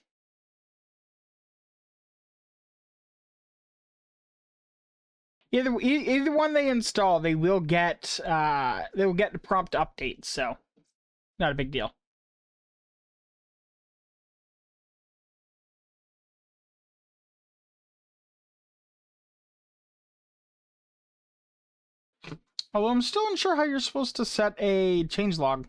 Either one they install, they will get the prompt updates, so not a big deal. Although I'm still unsure how you're supposed to set a changelog.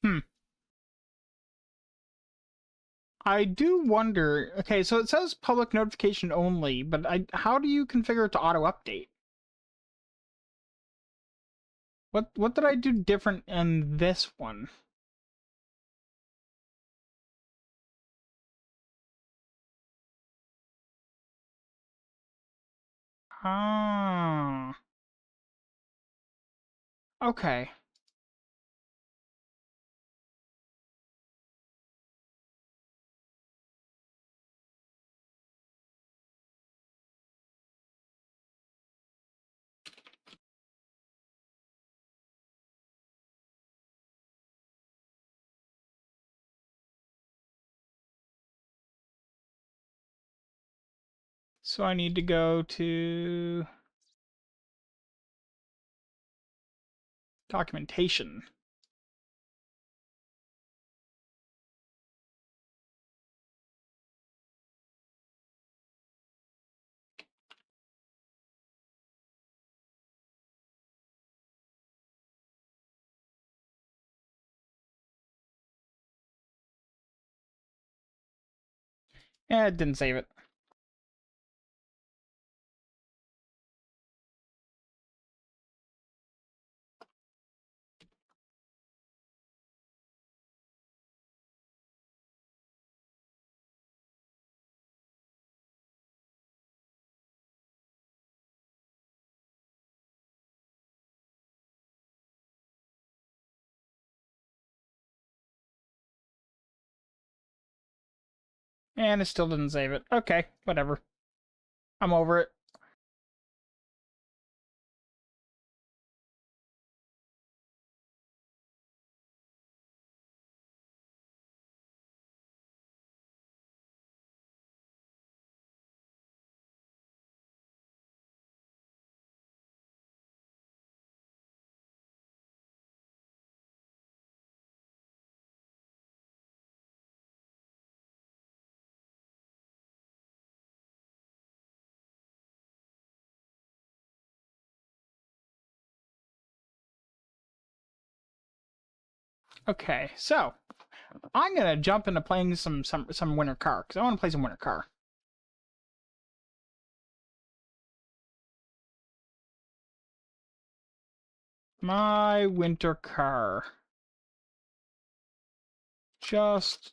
Hmm. I do wonder. Okay, so it says public notification only, but how do you configure it to auto update? What did I do different in this one? Ah. Okay. So I need to go to documentation. Eh, it didn't save it. And it still didn't save it. Okay, whatever. I'm over it. Okay, so I'm gonna jump into playing some Winter Car because I want to play some Winter Car. My Winter Car. Just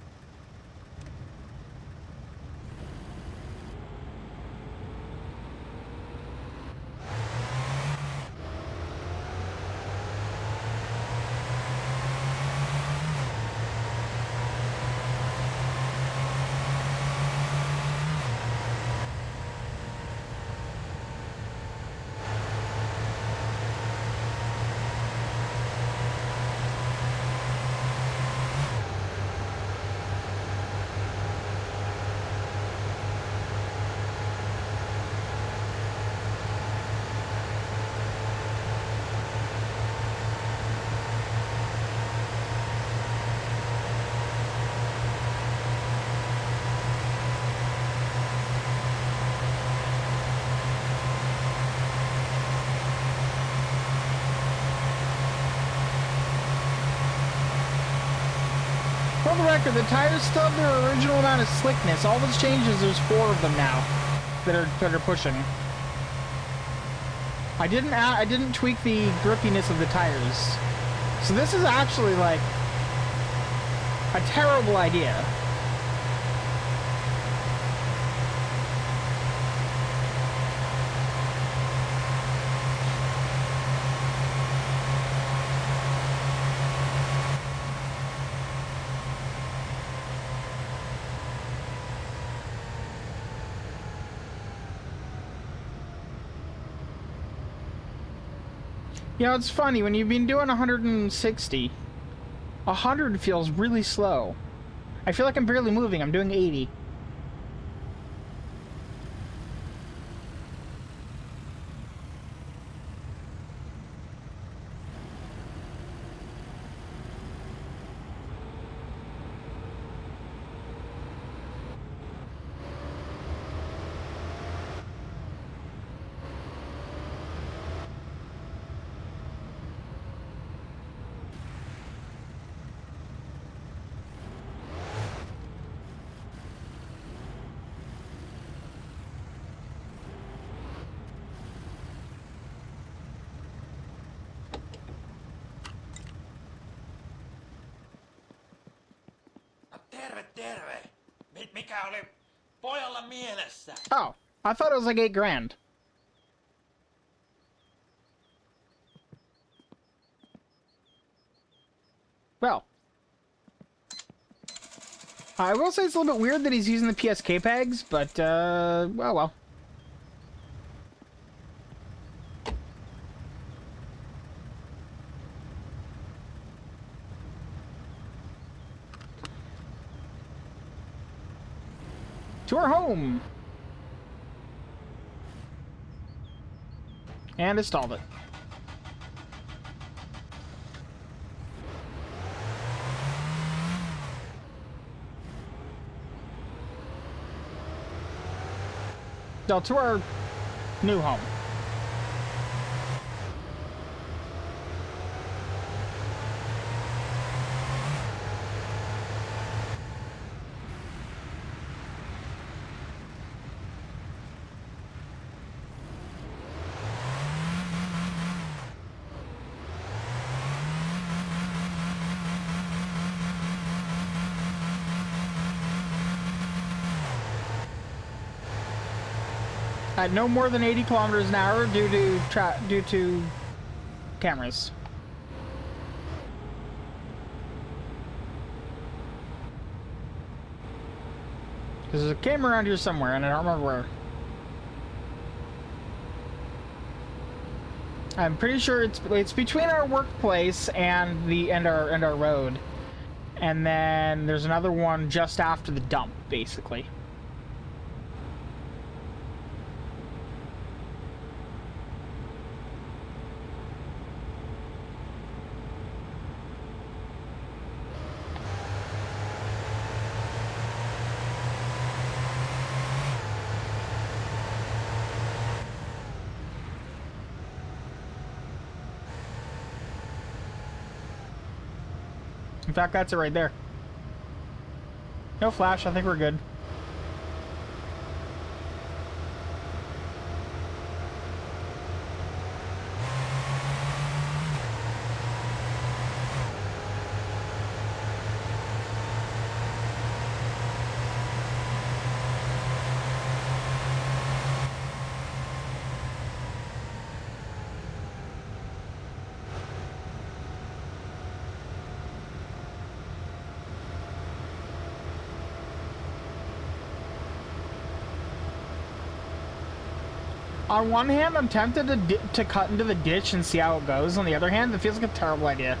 For the record, the tires still have their original amount of slickness. All that's changed is there's 4 of them now that are pushing. I didn't tweak the grippiness of the tires. So this is actually like a terrible idea. You know, it's funny, when you've been doing 160, 100 feels really slow. I feel like I'm barely moving. I'm doing 80. Terve. Mikä oli pojalla mielessä? Oh, I thought it was like 8 grand. Well. I will say it's a little bit weird that he's using the PSK pegs, but, well. To our home! And installed it. So, to our new home. At no more than 80 kilometers an hour due to cameras. There's a camera around here somewhere, and I don't remember where. I'm pretty sure it's between our workplace and our road, and then there's another one just after the dump, basically. In fact, that's it right there. No flash, I think we're good. On one hand, I'm tempted to cut into the ditch and see how it goes. On the other hand, it feels like a terrible idea.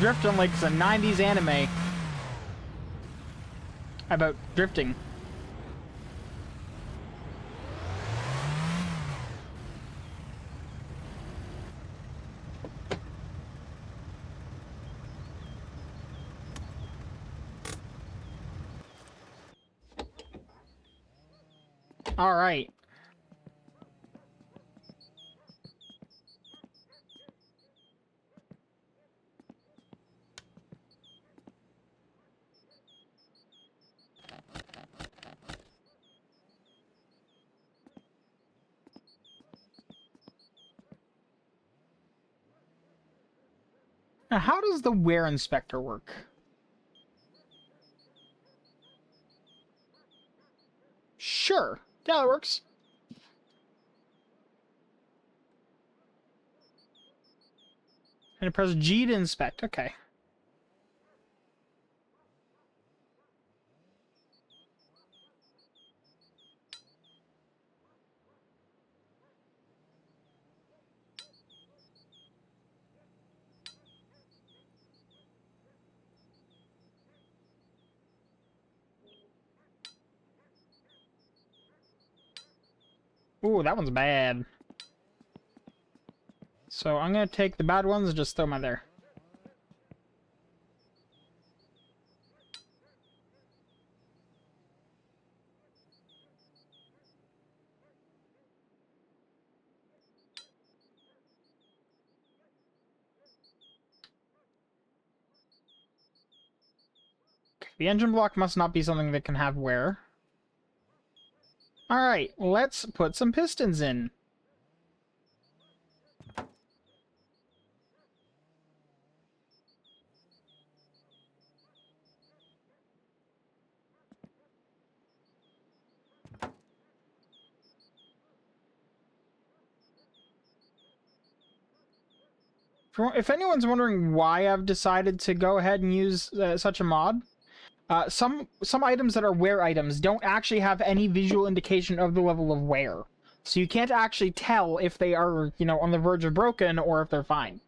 drifting like it's a 90s anime about drifting. All right. Now, how does the wear inspector work? Sure. Yeah, that works. And press G to inspect. Okay. Ooh, that one's bad. So I'm gonna take the bad ones and just throw them out there. The engine block must not be something that can have wear. Alright, let's put some pistons in. If anyone's wondering why I've decided to go ahead and use such a mod, some items that are wear items don't actually have any visual indication of the level of wear. So you can't actually tell if they are, you know, on the verge of broken or if they're fine.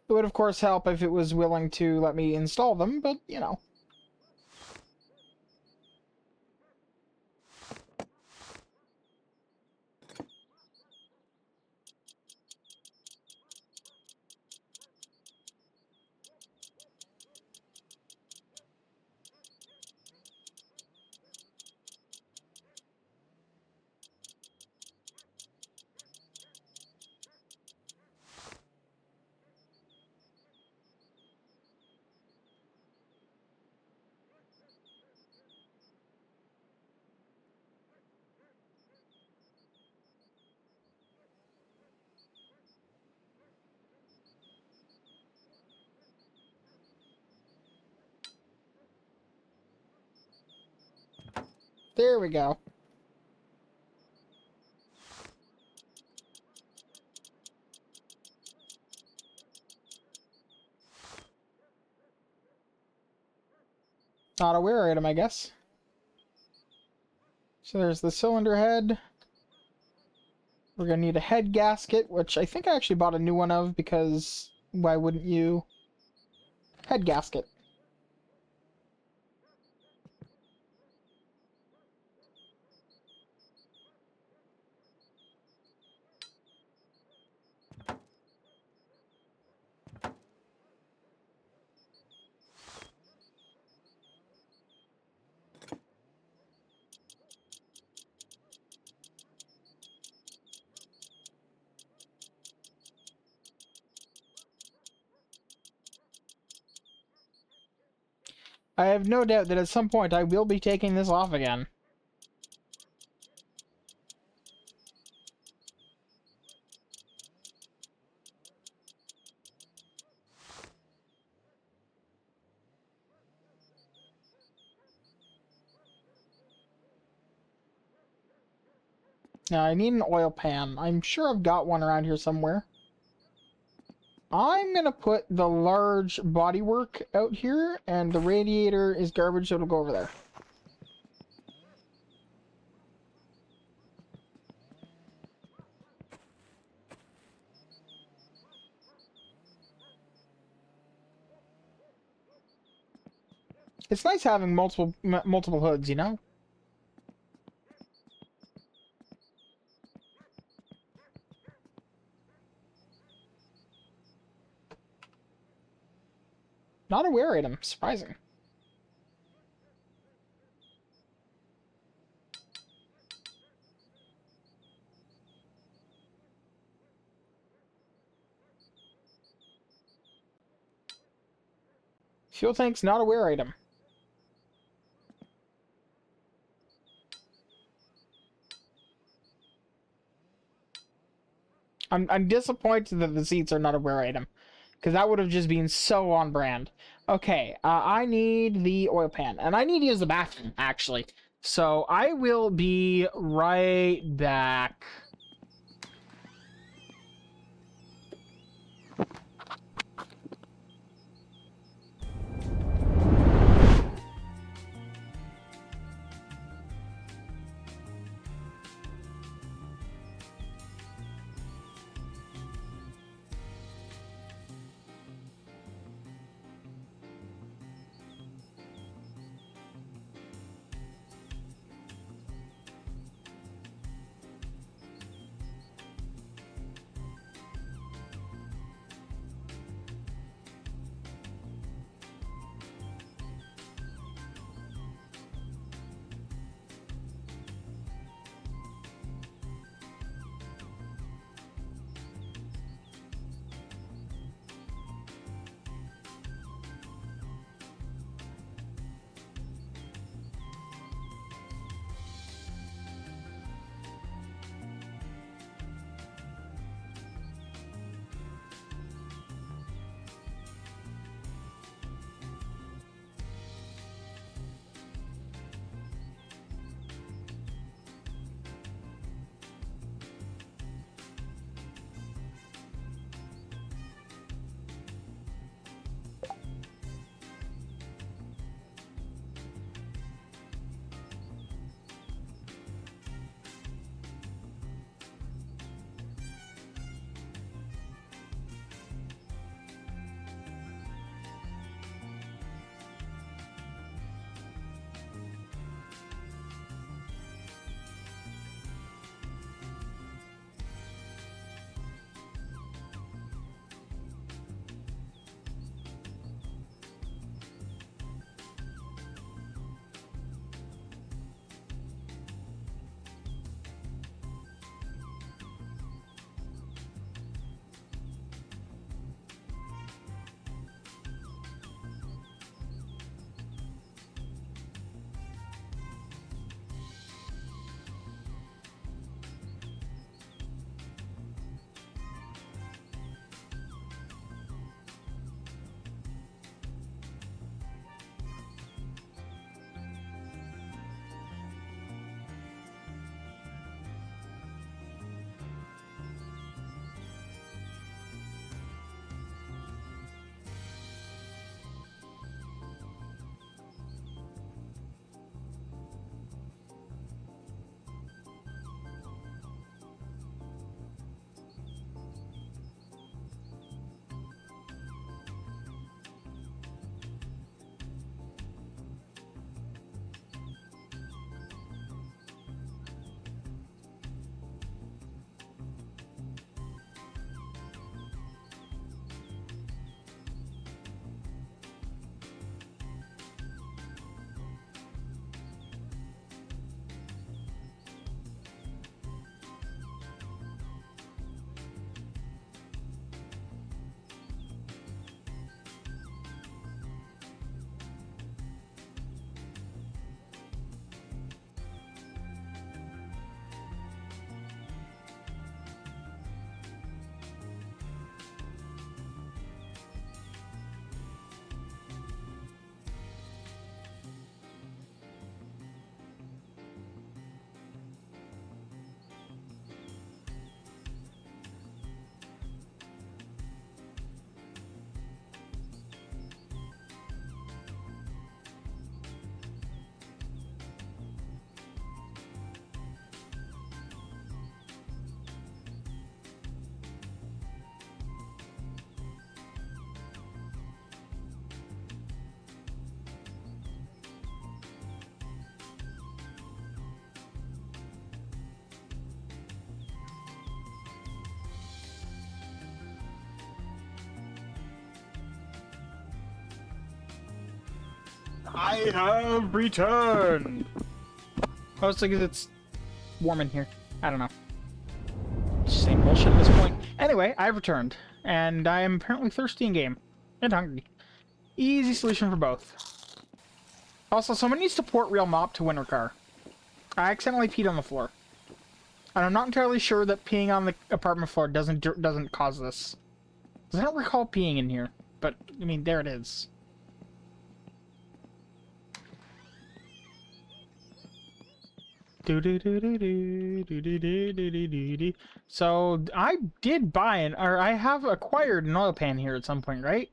It would, of course, help if it was willing to let me install them, but, you know. There we go. Not a wear item, I guess. So there's the cylinder head. We're gonna need a head gasket, which I think I actually bought a new one of, because why wouldn't you? Head gasket. I have no doubt that at some point I will be taking this off again. Now, I need an oil pan. I'm sure I've got one around here somewhere. I'm gonna put the large bodywork out here, and the radiator is garbage, so it'll go over there. It's nice having multiple hoods, you know? Not a wear item. Surprising. Fuel tank's not a wear item. I'm disappointed that the seats are not a wear item, because that would have just been so on brand. Okay, I need the oil pan, and I need to use the bathroom, actually. So I will be right back. I have returned! Mostly because it's warm in here. I don't know. Same bullshit at this point. Anyway, I've returned. And I am apparently thirsty in game. And hungry. Easy solution for both. Also, someone needs to port Real Mop to Winter Car. I accidentally peed on the floor. And I'm not entirely sure that peeing on the apartment floor doesn't cause this. Because I don't recall peeing in here. But, I mean, there it is. So, I did buy or I have acquired an oil pan here at some point, right?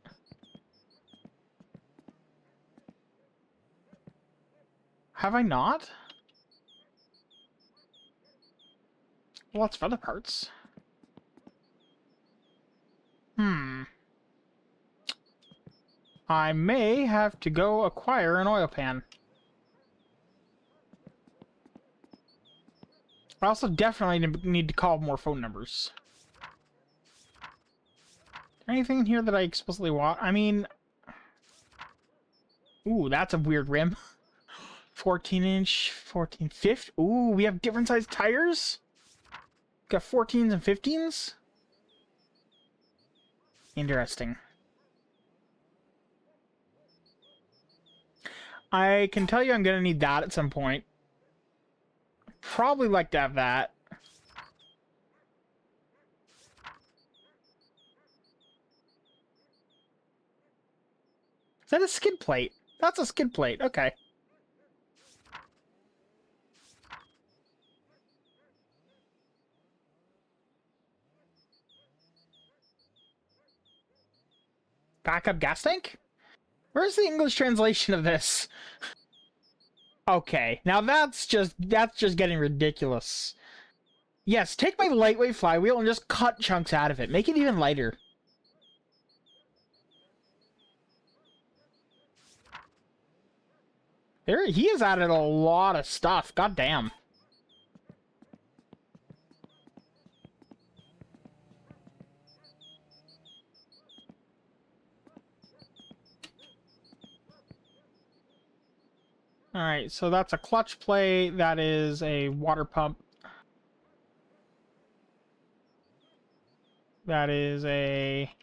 Have I not? Lots of other parts. I may have to go acquire an oil pan. I also definitely need to call more phone numbers. Anything in here that I explicitly want? I mean... Ooh, that's a weird rim. 14-inch, 14... 15... Ooh, we have different size tires? Got 14s and 15s? Interesting. I can tell you I'm going to need that at some point. Probably like to have that. Is that a skid plate? That's a skid plate. Okay. Backup gas tank? Where's the English translation of this? Okay, now that's just getting ridiculous. Yes, take my lightweight flywheel and just cut chunks out of it. Make it even lighter. He has added a lot of stuff. God damn. Alright, so that's a clutch plate. That is a water pump. That is a...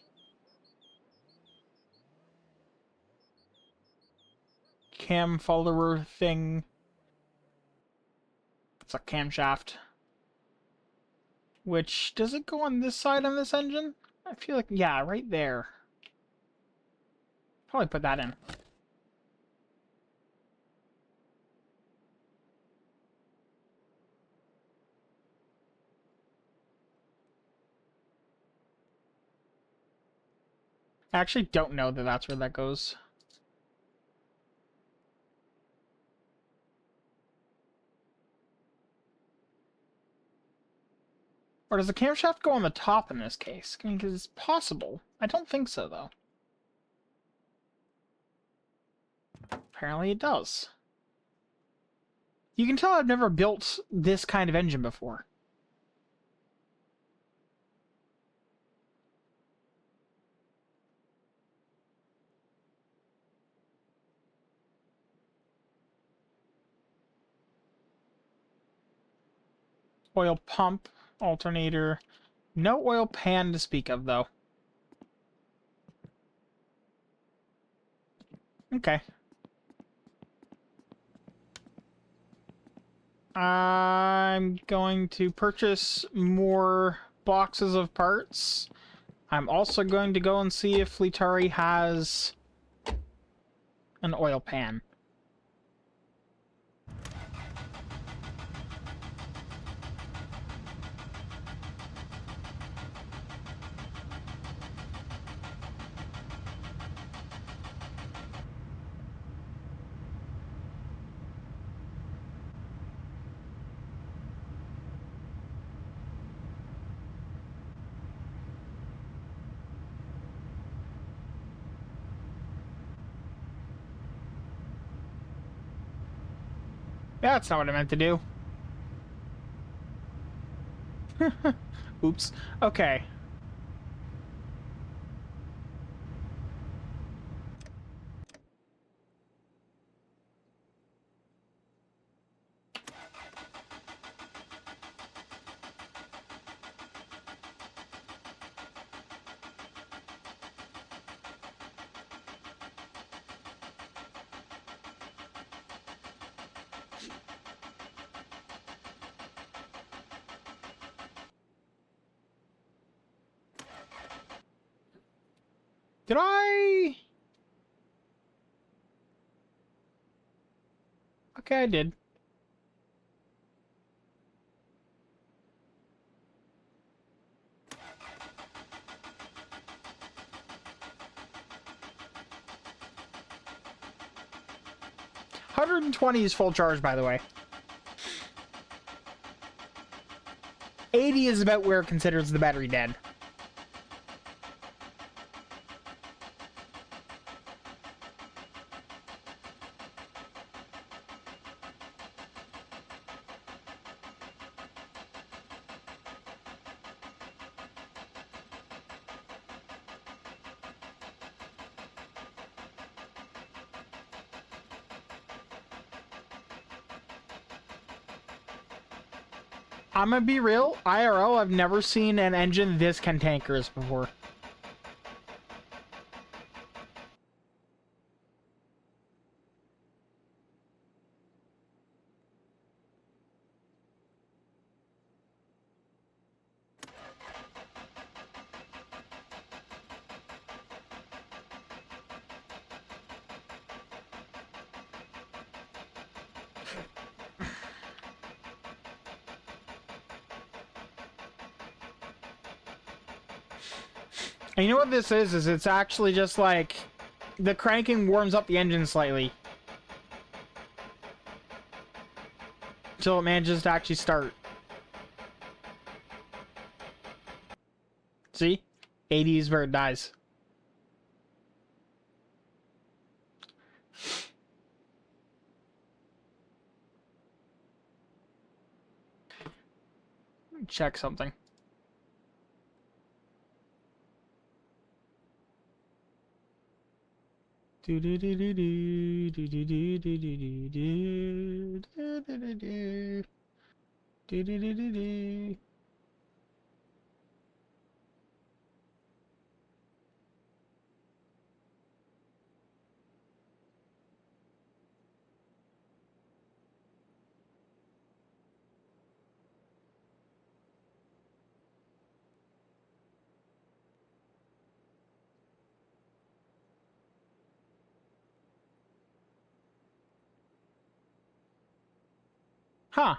cam follower thing. It's a camshaft. Which, does it go on this side on this engine? I feel like, yeah, right there. Probably put that in. I actually don't know that that's where that goes. Or does the camshaft go on the top in this case? I mean, because it's possible. I don't think so, though. Apparently it does. You can tell I've never built this kind of engine before. Oil pump, alternator. No oil pan to speak of, though. Okay. I'm going to purchase more boxes of parts. I'm also going to go and see if Fleetari has an oil pan. That's not what I meant to do. Oops. Okay. Did I? Okay, I did. $120 is full charge, by the way. 80 is about where it considers the battery dead. I'm gonna be real, IRL, I've never seen an engine this cantankerous before. And you know what this is it's actually just like the cranking warms up the engine slightly until it manages to actually start. See? 80 is where it dies. Let me check something. Huh.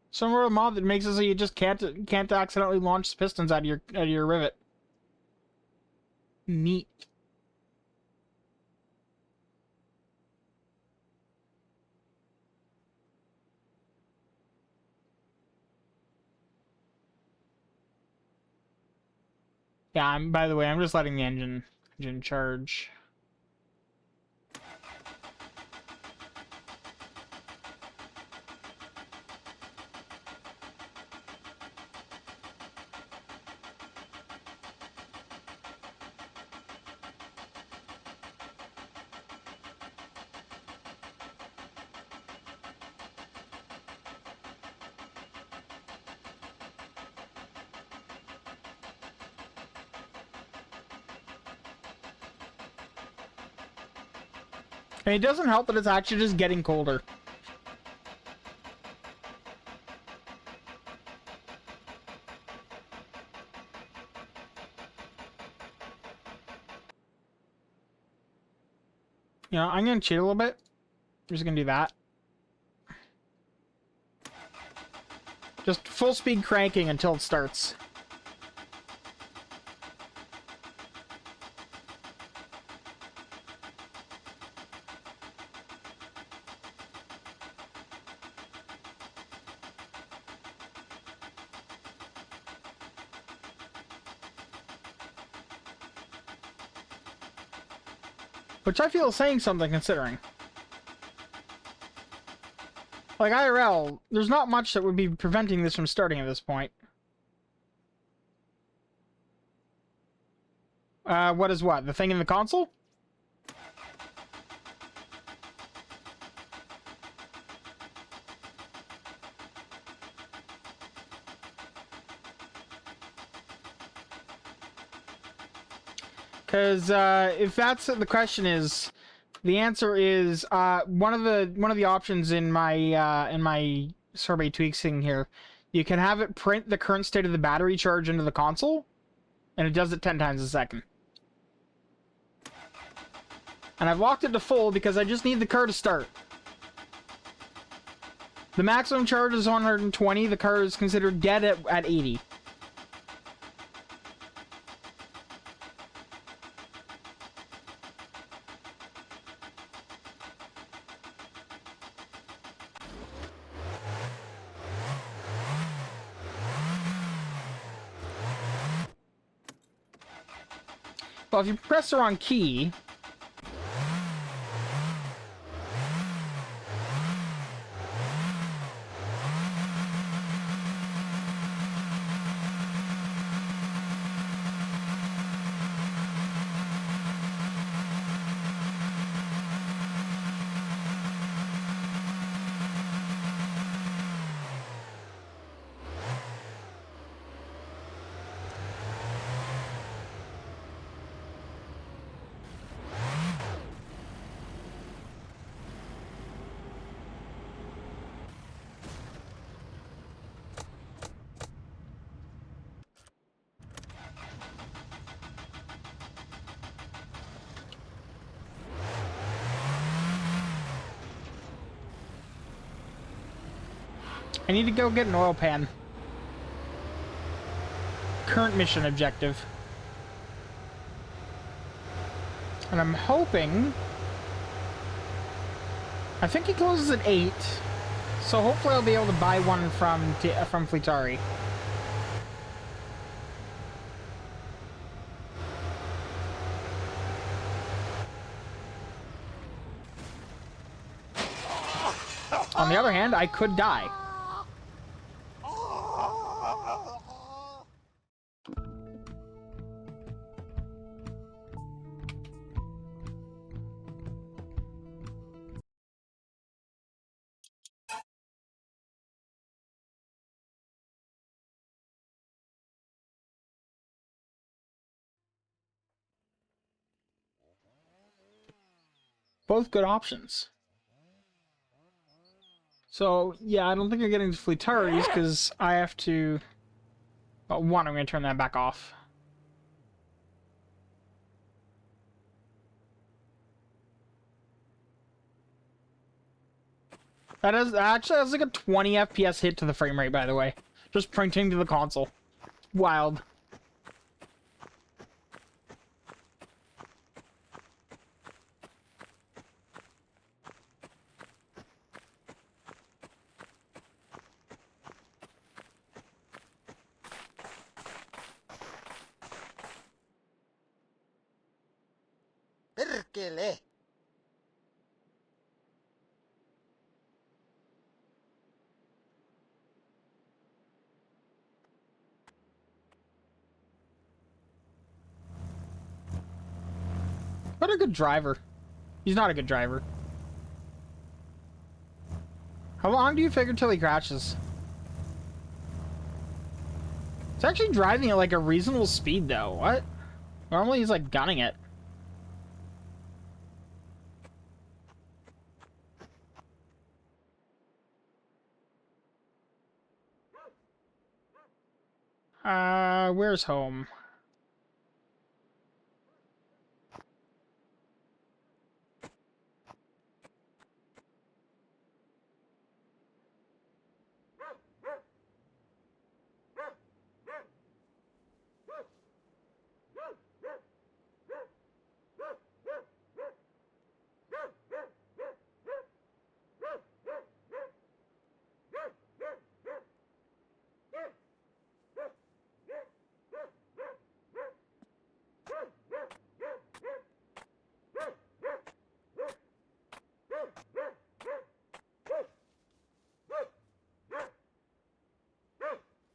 Some sort of mod that makes it so you just can't accidentally launch the pistons out of your rivet. Neat. Yeah, by the way, I'm just letting the engine charge. And it doesn't help that it's actually just getting colder. You know, I'm gonna cheat a little bit. I'm just gonna do that. Just full speed cranking until it starts. Which I feel is saying something, considering. Like, IRL, there's not much that would be preventing this from starting at this point. What is what? The thing in the console? Because if that's the question is, the answer is one of the options in my survey tweaks thing here. You can have it print the current state of the battery charge into the console, and it does it 10 times a second. And I've locked it to full because I just need the car to start. The maximum charge is 120. The car is considered dead at 80. Well, if you press the wrong key... I need to go get an oil pan. Current mission objective. And I'm hoping... I think he closes at 8. So hopefully I'll be able to buy one from Fleetari. On the other hand, I could die. Both good options. So, yeah, I don't think I'm getting to Fleetari's because I have to... Well, one, I'm going to turn that back off. That is actually, that's like a 20 FPS hit to the frame rate, by the way. Just printing to the console. Wild. Perkele! What a good driver. He's not a good driver. How long do you figure till he crashes? It's actually driving at like a reasonable speed though. What? Normally he's like gunning it. Where's home?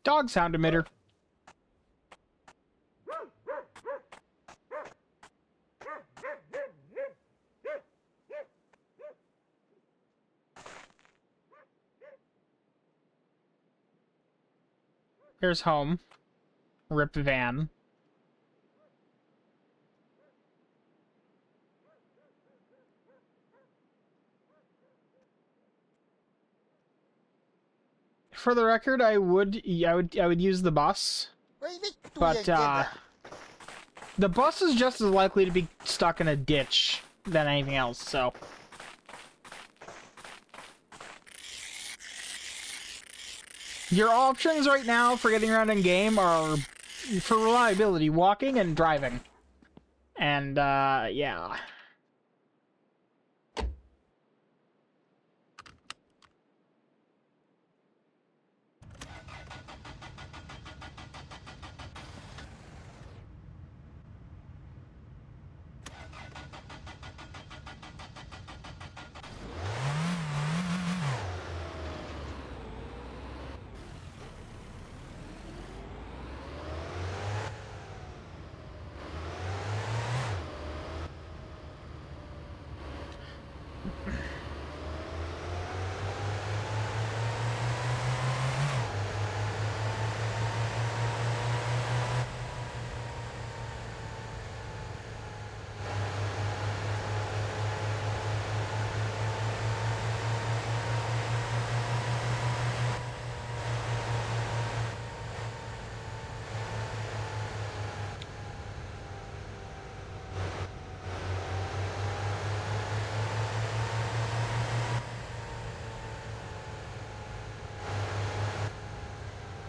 Dog sound emitter. Here's home. Rip van. For the record, I would use the bus, but the bus is just as likely to be stuck in a ditch than anything else, so. Your options right now for getting around in game are, for reliability, walking and driving. And, yeah.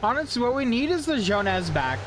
Honestly, what we need is the Jonas back.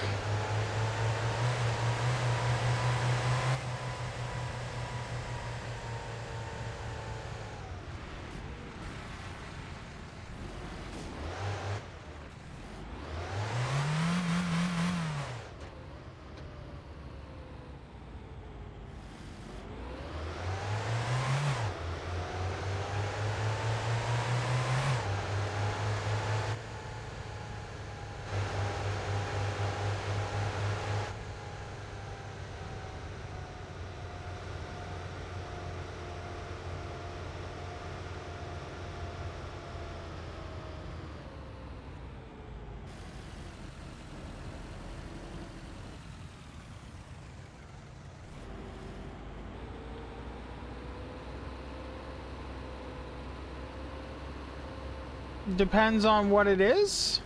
Depends on what it is.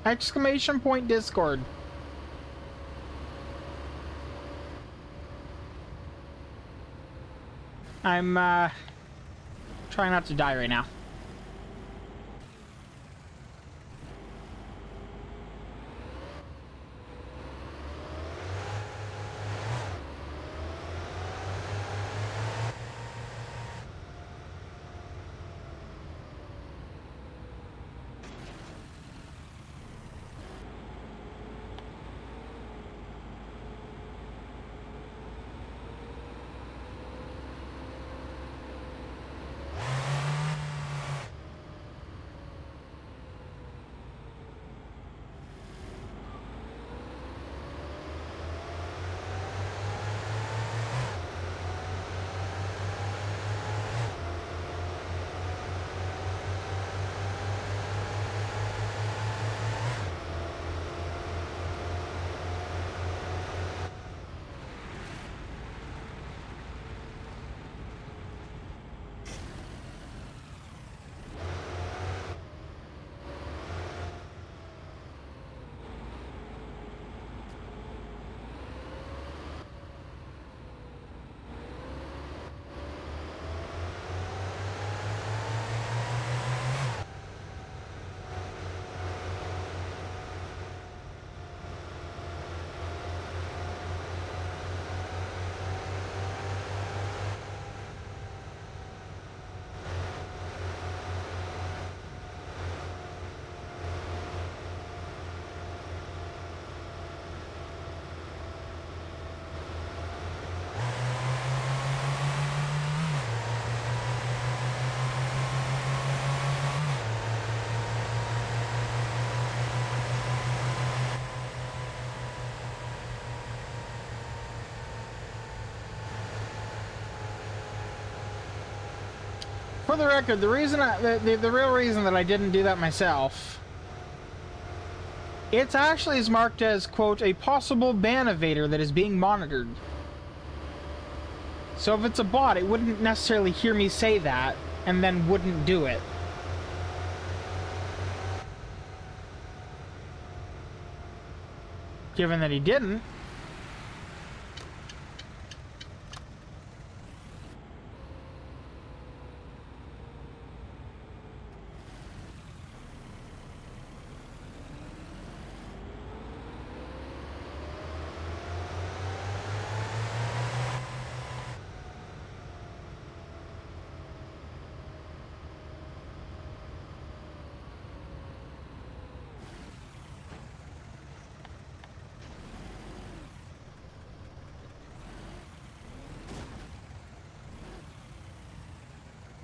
Exclamation point Discord. I'm trying not to die right now. For the record, the reason the real reason that I didn't do that myself, it's actually is marked as, quote, a possible ban evader that is being monitored. So if it's a bot, it wouldn't necessarily hear me say that and then wouldn't do it. Given that he didn't.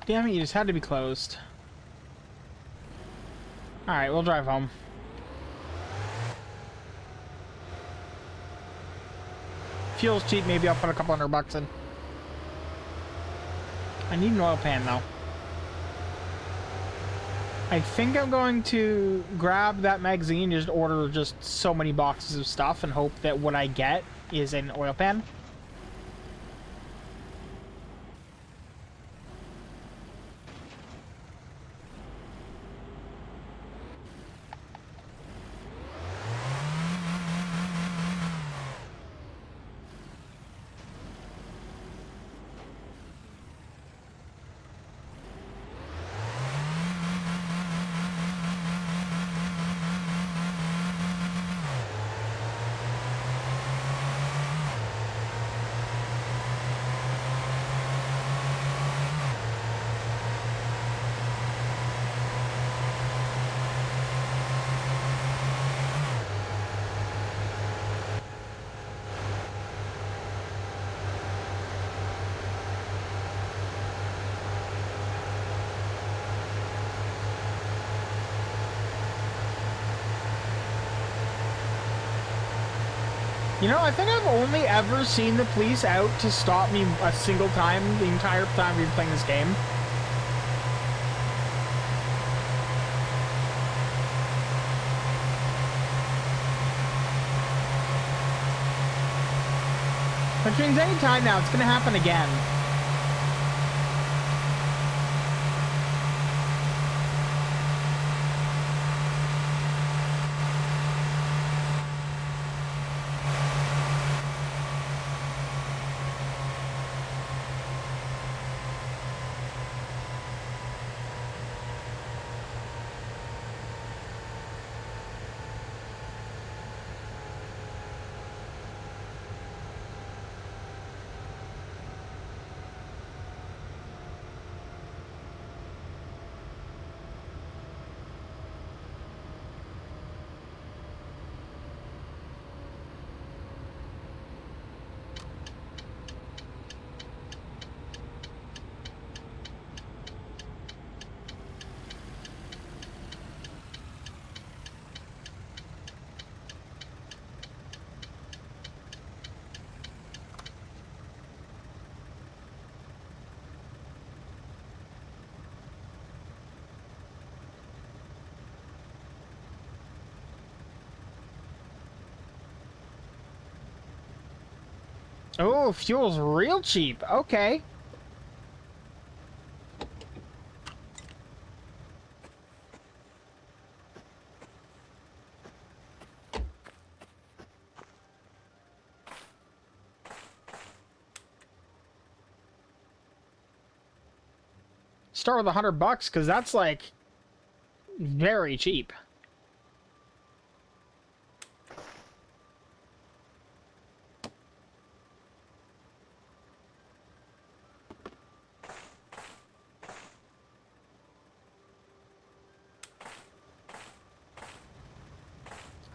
Damn it, you just had to be closed. Alright, we'll drive home. Fuel's cheap, maybe I'll put a couple $100 in. I need an oil pan, though. I think I'm going to grab that magazine, just order just so many boxes of stuff, and hope that what I get is an oil pan. You know, I think I've only ever seen the police out to stop me a single time the entire time we've been playing this game. Which means any time now, it's going to happen again. Oh, fuel's real cheap. Okay. Start with $100 because that's like very cheap.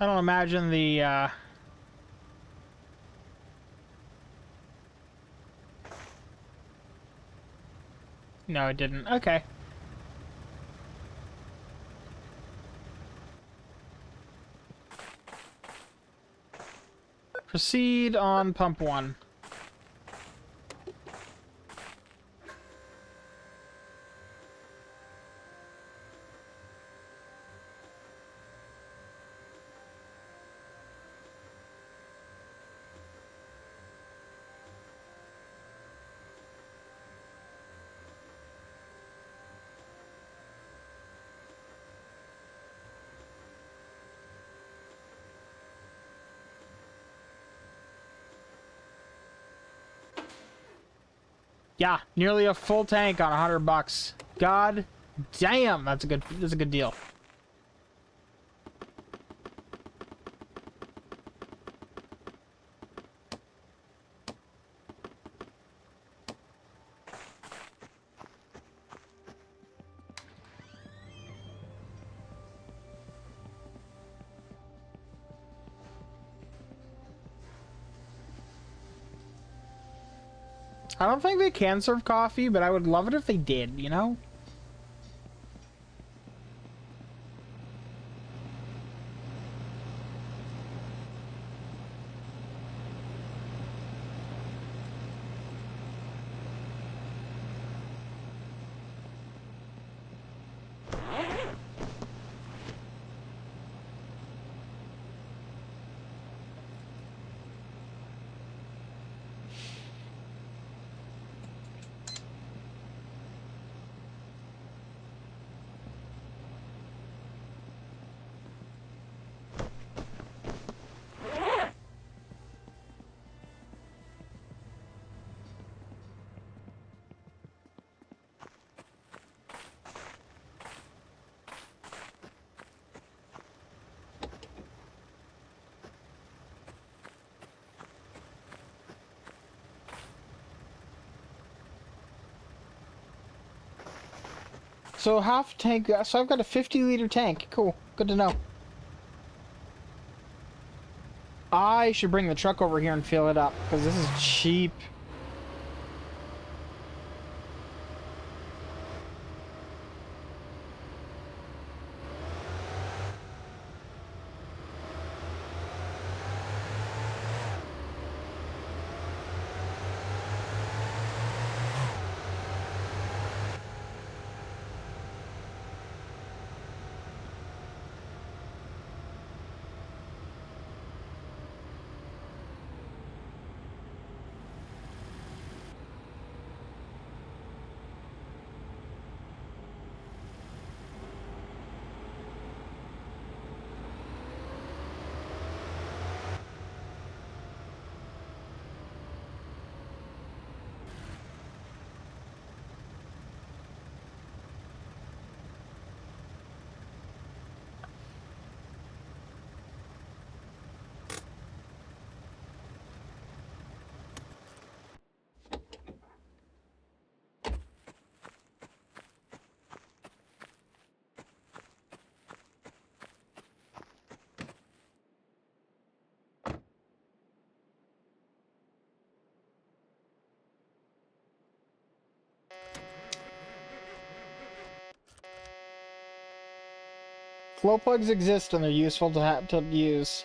I don't imagine the no, it didn't. Okay. Proceed on pump 1. Yeah, nearly a full tank on $100. God damn, that's a good deal. I don't think they can serve coffee, but I would love it if they did, you know? So half tank, so I've got a 50-liter tank. Cool, good to know. I should bring the truck over here and fill it up, because this is cheap. Flow plugs exist and they're useful to use.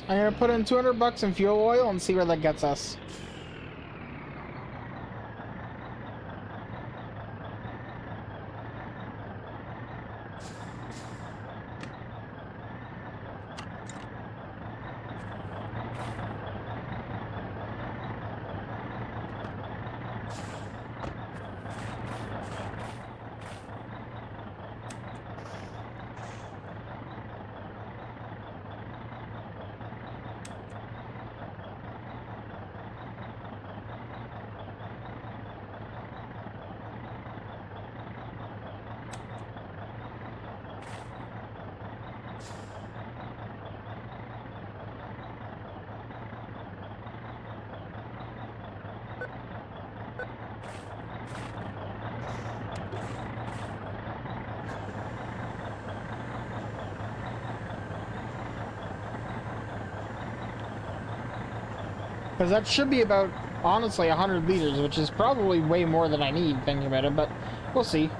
I'm gonna put in 200 bucks in fuel oil and see where that gets us. Because that should be about, honestly, 100 liters, which is probably way more than I need, thinking about it, but we'll see.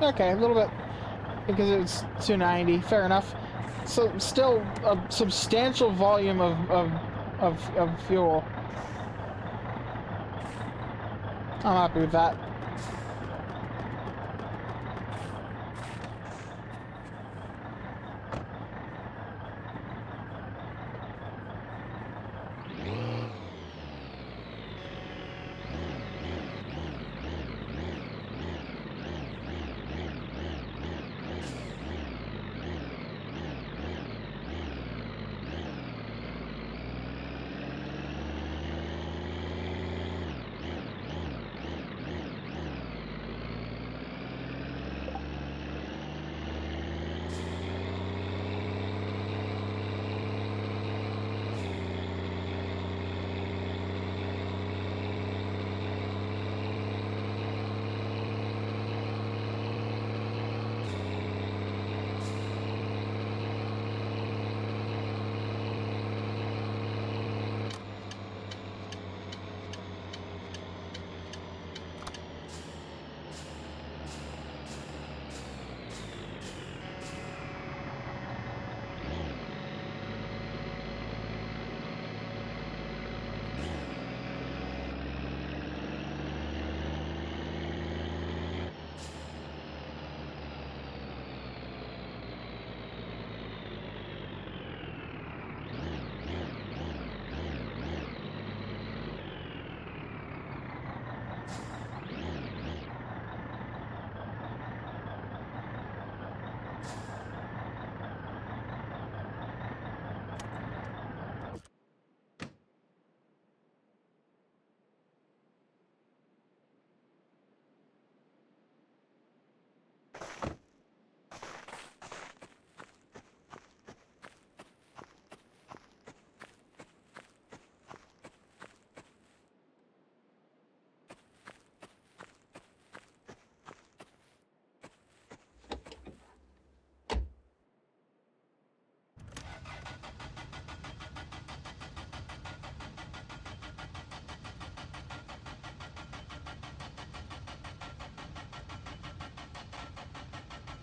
Okay, a little bit, because it's 290, fair enough. So still a substantial volume of fuel. I'm happy with that.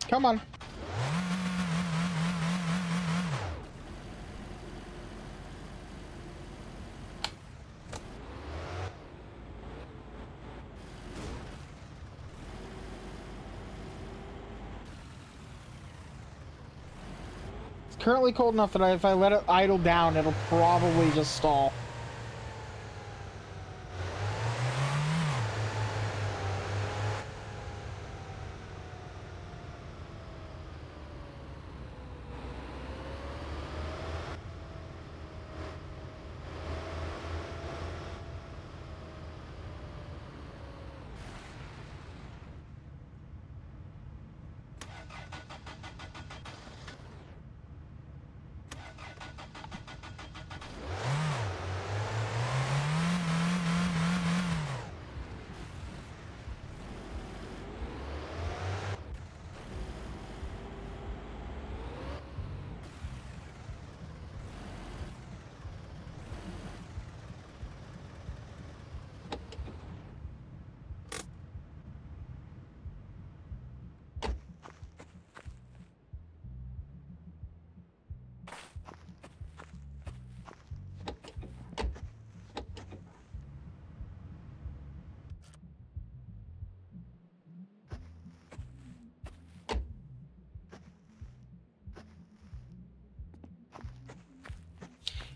Come on. currently cold enough that if I let it idle down, it'll probably just stall.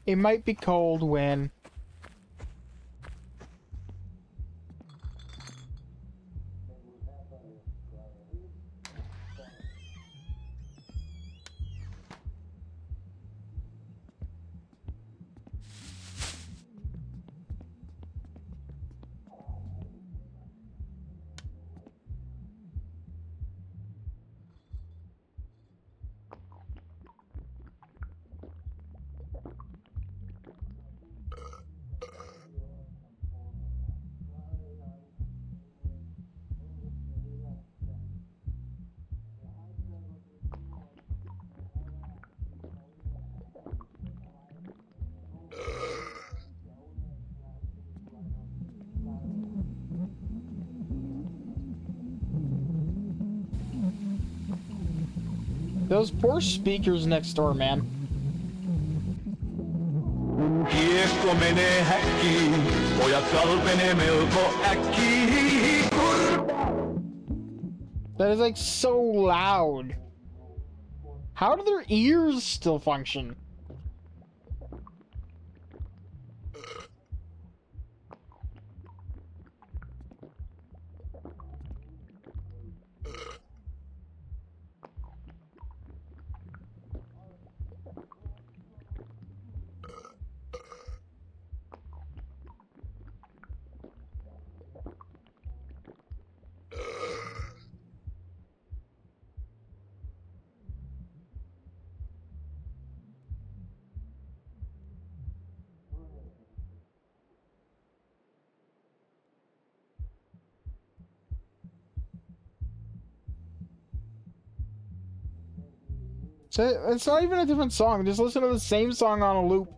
It might be cold when... Those poor speakers next door, man. Kiekko menee häkkiin, pojat kalpenee melko äkkiin. That is like so loud. How do their ears still function? So it's not even a different song. Just listen to the same song on a loop.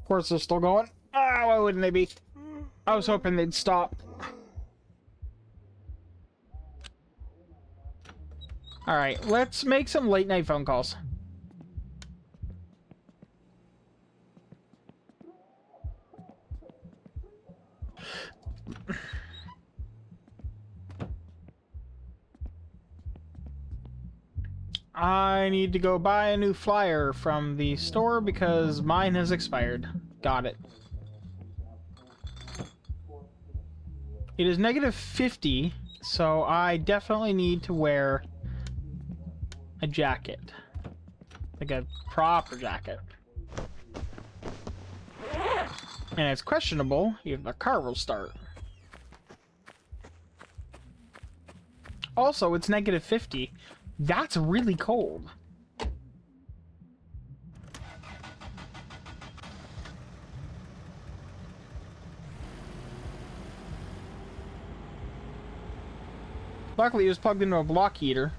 Of course, they're still going. Ah, why wouldn't they be? I was hoping they'd stop. Alright, let's make some late night phone calls. I need to go buy a new flyer from the store because mine has expired. Got it. It is -50, so I definitely need to wear a jacket. Like a proper jacket. And it's questionable if the car will start. Also, it's -50. That's really cold. Luckily, it was plugged into a block heater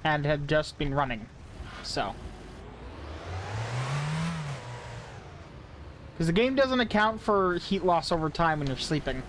and had just been running. So. Because the game doesn't account for heat loss over time when you're sleeping.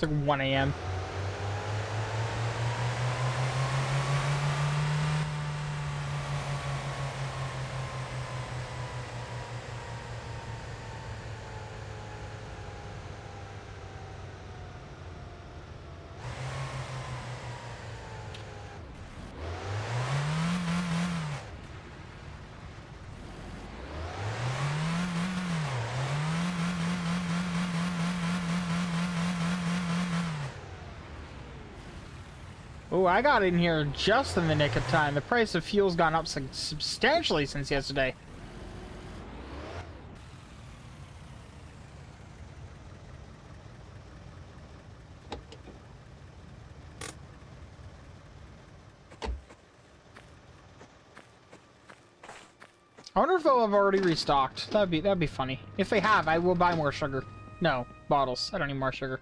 It's like 1 a.m. Oh, I got in here just in the nick of time. The price of fuel's gone up substantially since yesterday. I wonder if they'll have already restocked. That'd be funny. If they have, I will buy more sugar. No, bottles. I don't need more sugar.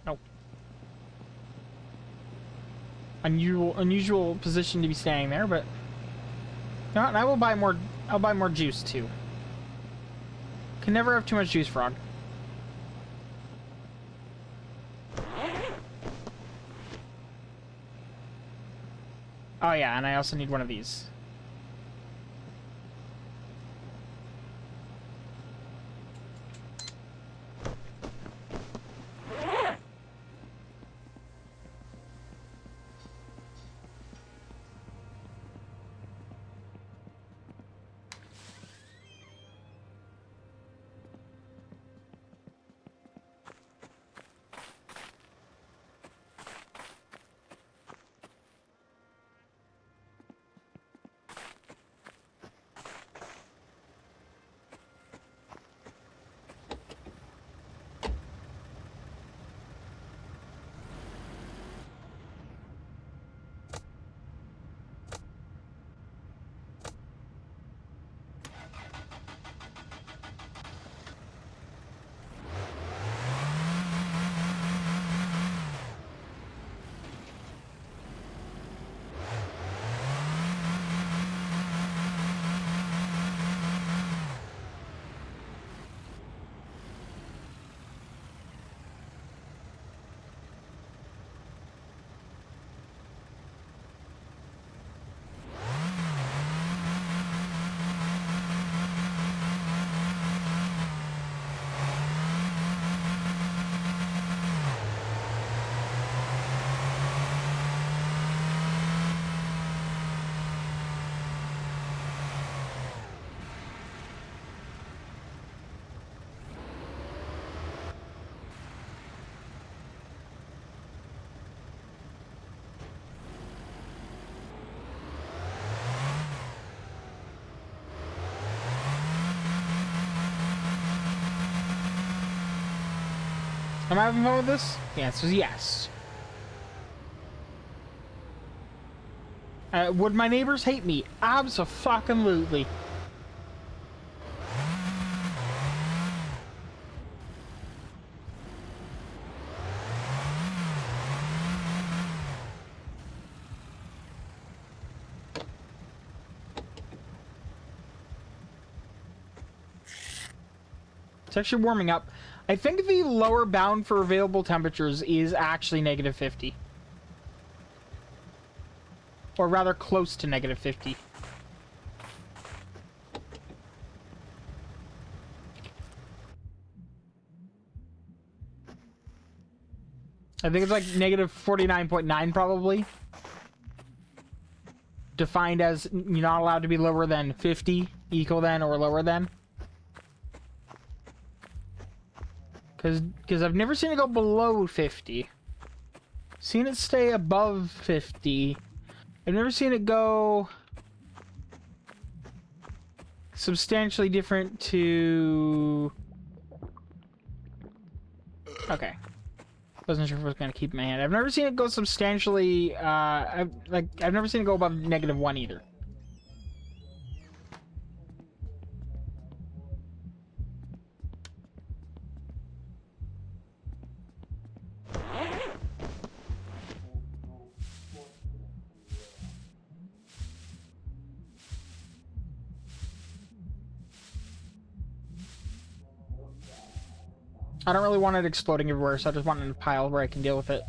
Nope. Unusual position to be standing there, but no, and I will buy more. I'll buy more juice too. Can never have too much juice, Frog. Oh yeah, and I also need one of these. Am I having fun with this? The answer is yes. Would my neighbors hate me? Abso-fucking-lutely. It's actually warming up. I think the lower bound for available temperatures is actually -50. Or rather close to -50. I think it's like -49.9 probably. Defined as you're not allowed to be lower than 50, equal than, or lower than. Because I've never seen it go below 50. Seen it stay above 50. I've never seen it go substantially different to... Okay. Wasn't sure if I was going to keep my hand. I've never seen it go substantially, I've never seen it go above -1 either. I don't really want it exploding everywhere, so I just want it in a pile where I can deal with it.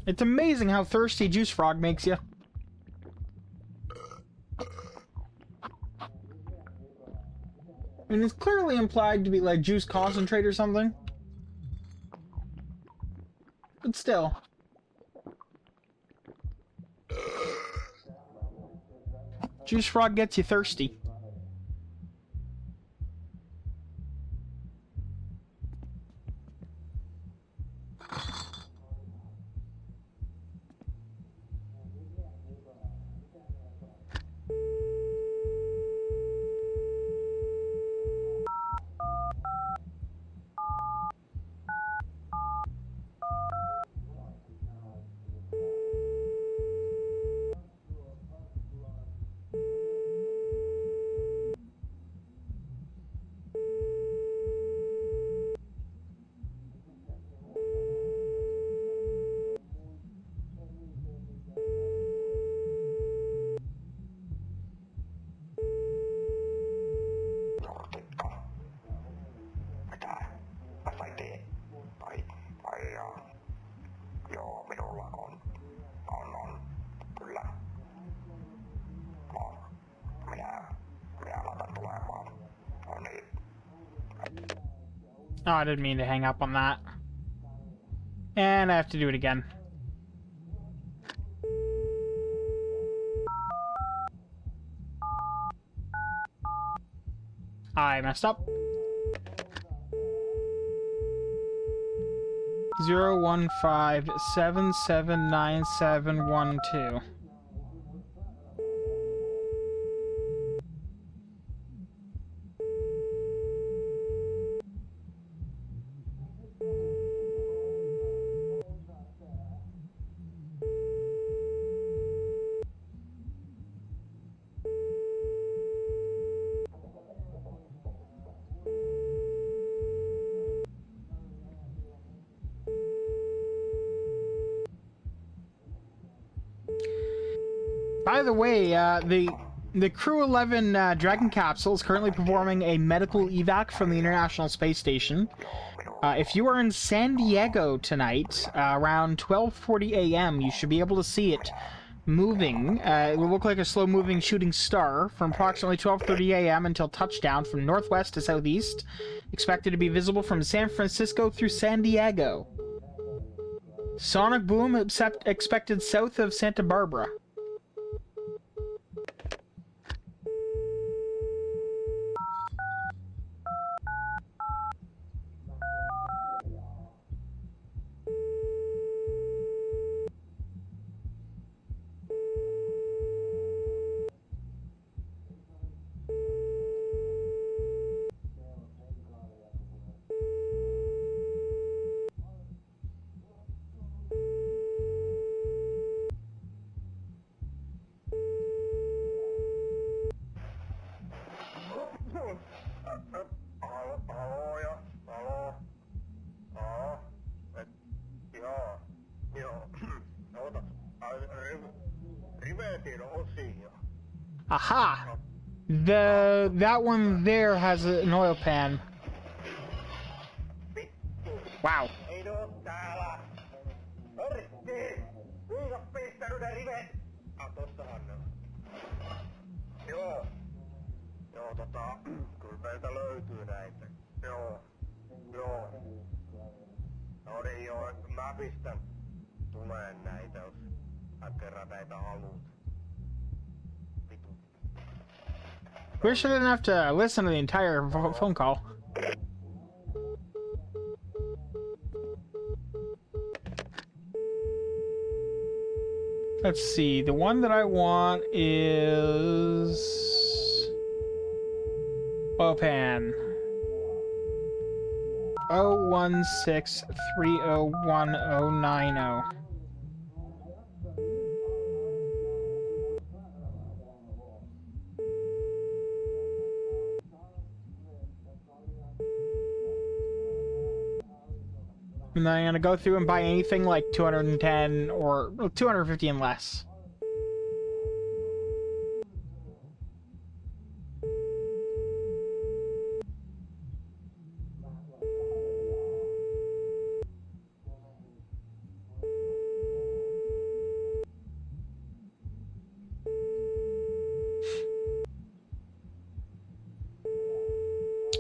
It's amazing how thirsty Juice Frog makes you. I mean, it's clearly implied to be like juice concentrate or something. But still. Juice Frog gets you thirsty. Oh, I didn't mean to hang up on that. And I have to do it again. I messed up. 015779712. By the way, the Crew 11 Dragon capsule is currently performing a medical evac from the International Space Station. If you are in San Diego tonight, around 12:40 a.m., you should be able to see it moving. It will look like a slow-moving shooting star from approximately 12:30 a.m. until touchdown from northwest to southeast. Expected to be visible from San Francisco through San Diego. Sonic boom expected south of Santa Barbara. Aha! That one there has an oil pan. Wow. Kyllä meiltä löytyy näitä. Joo. No niin joo, mä pistän tuleen näitä, jos kerran näitä haluut. Vitu. Wish I didn't have to listen to the entire phone call. Let's see, the one that I want is... oil pan. 016301090. And then I'm gonna go through and buy anything like 210 or 250 and less.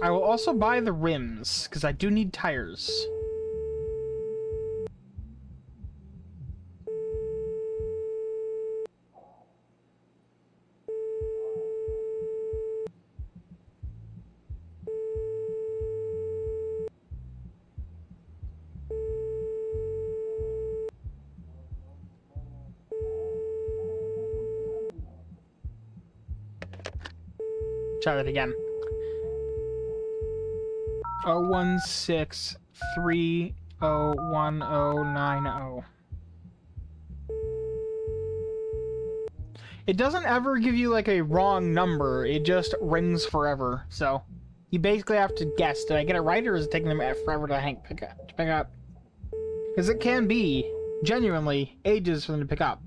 I will also buy the rims, because I do need tires. Try that again. 016301090. It doesn't ever give you like a wrong number, it just rings forever. So you basically have to guess, did I get it right, or is it taking them forever to pick up? Because it can be genuinely ages for them to pick up.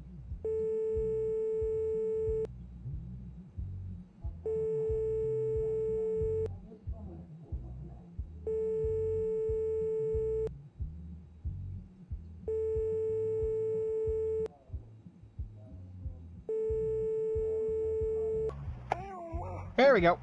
There we go.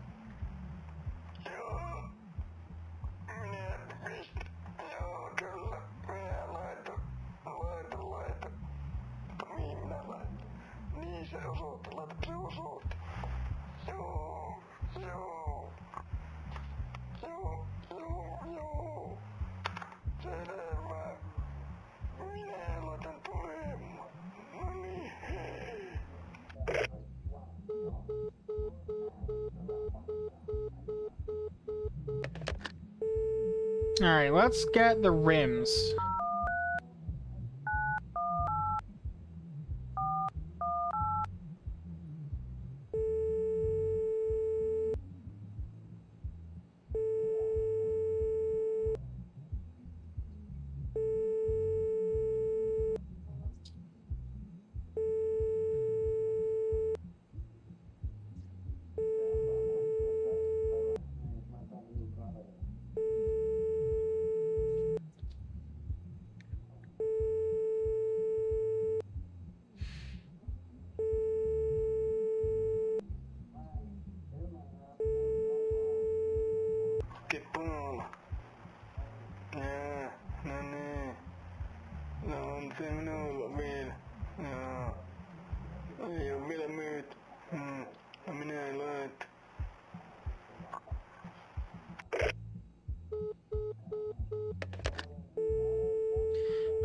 Alright, let's get the rims.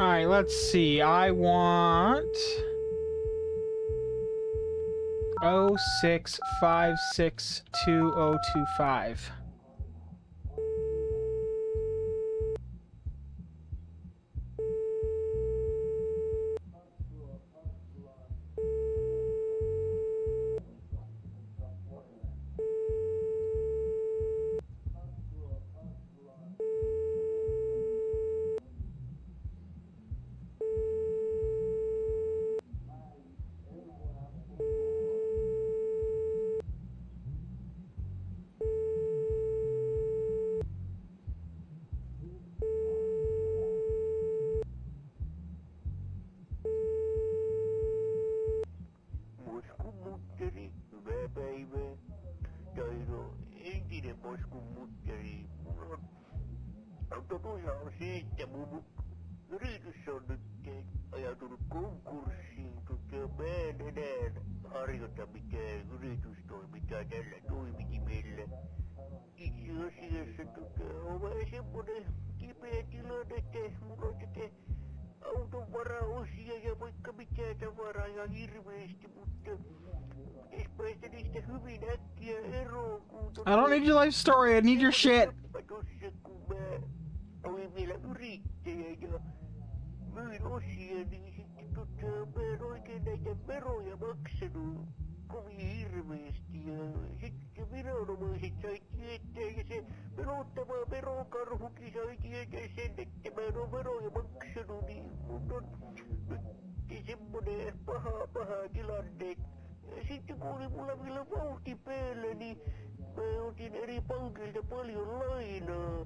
Alright, let's see. I want 06562025. Moskun mutteri, hyvää päivää. Tairo, entinen Moskun mutteri. Mulla on totuus on se, että mun yritys on nyt ajatunut konkurssiin. Mä en enää harjoita mitään yritystoimintaa tällä toimitimellä. Itse asiassa on vähän semmonen kipeä tilanne, että mulla on tätä auton varaosia ja vaikka mitään tavaraa ja hirveesti, mutta pitäis päästä niistä hyvin äkkiä eroon, kun I don't need your life story, I need your shit. tossa, kun mä olin vielä yrittäjä ja myin osia, niin sitten mä en oikein näitä veroja maksanut kovin hirveesti ja sitten viranomaiset sai tietää ja se pelottava verokarhukin sai tietää sen, että mä en oo veroja maksanut, niin mun on nyt semmonen paha tilanne. Ja sitten kun oli mulla vielä vauhti päällä, niin mä otin eri pankilta paljon lainaa.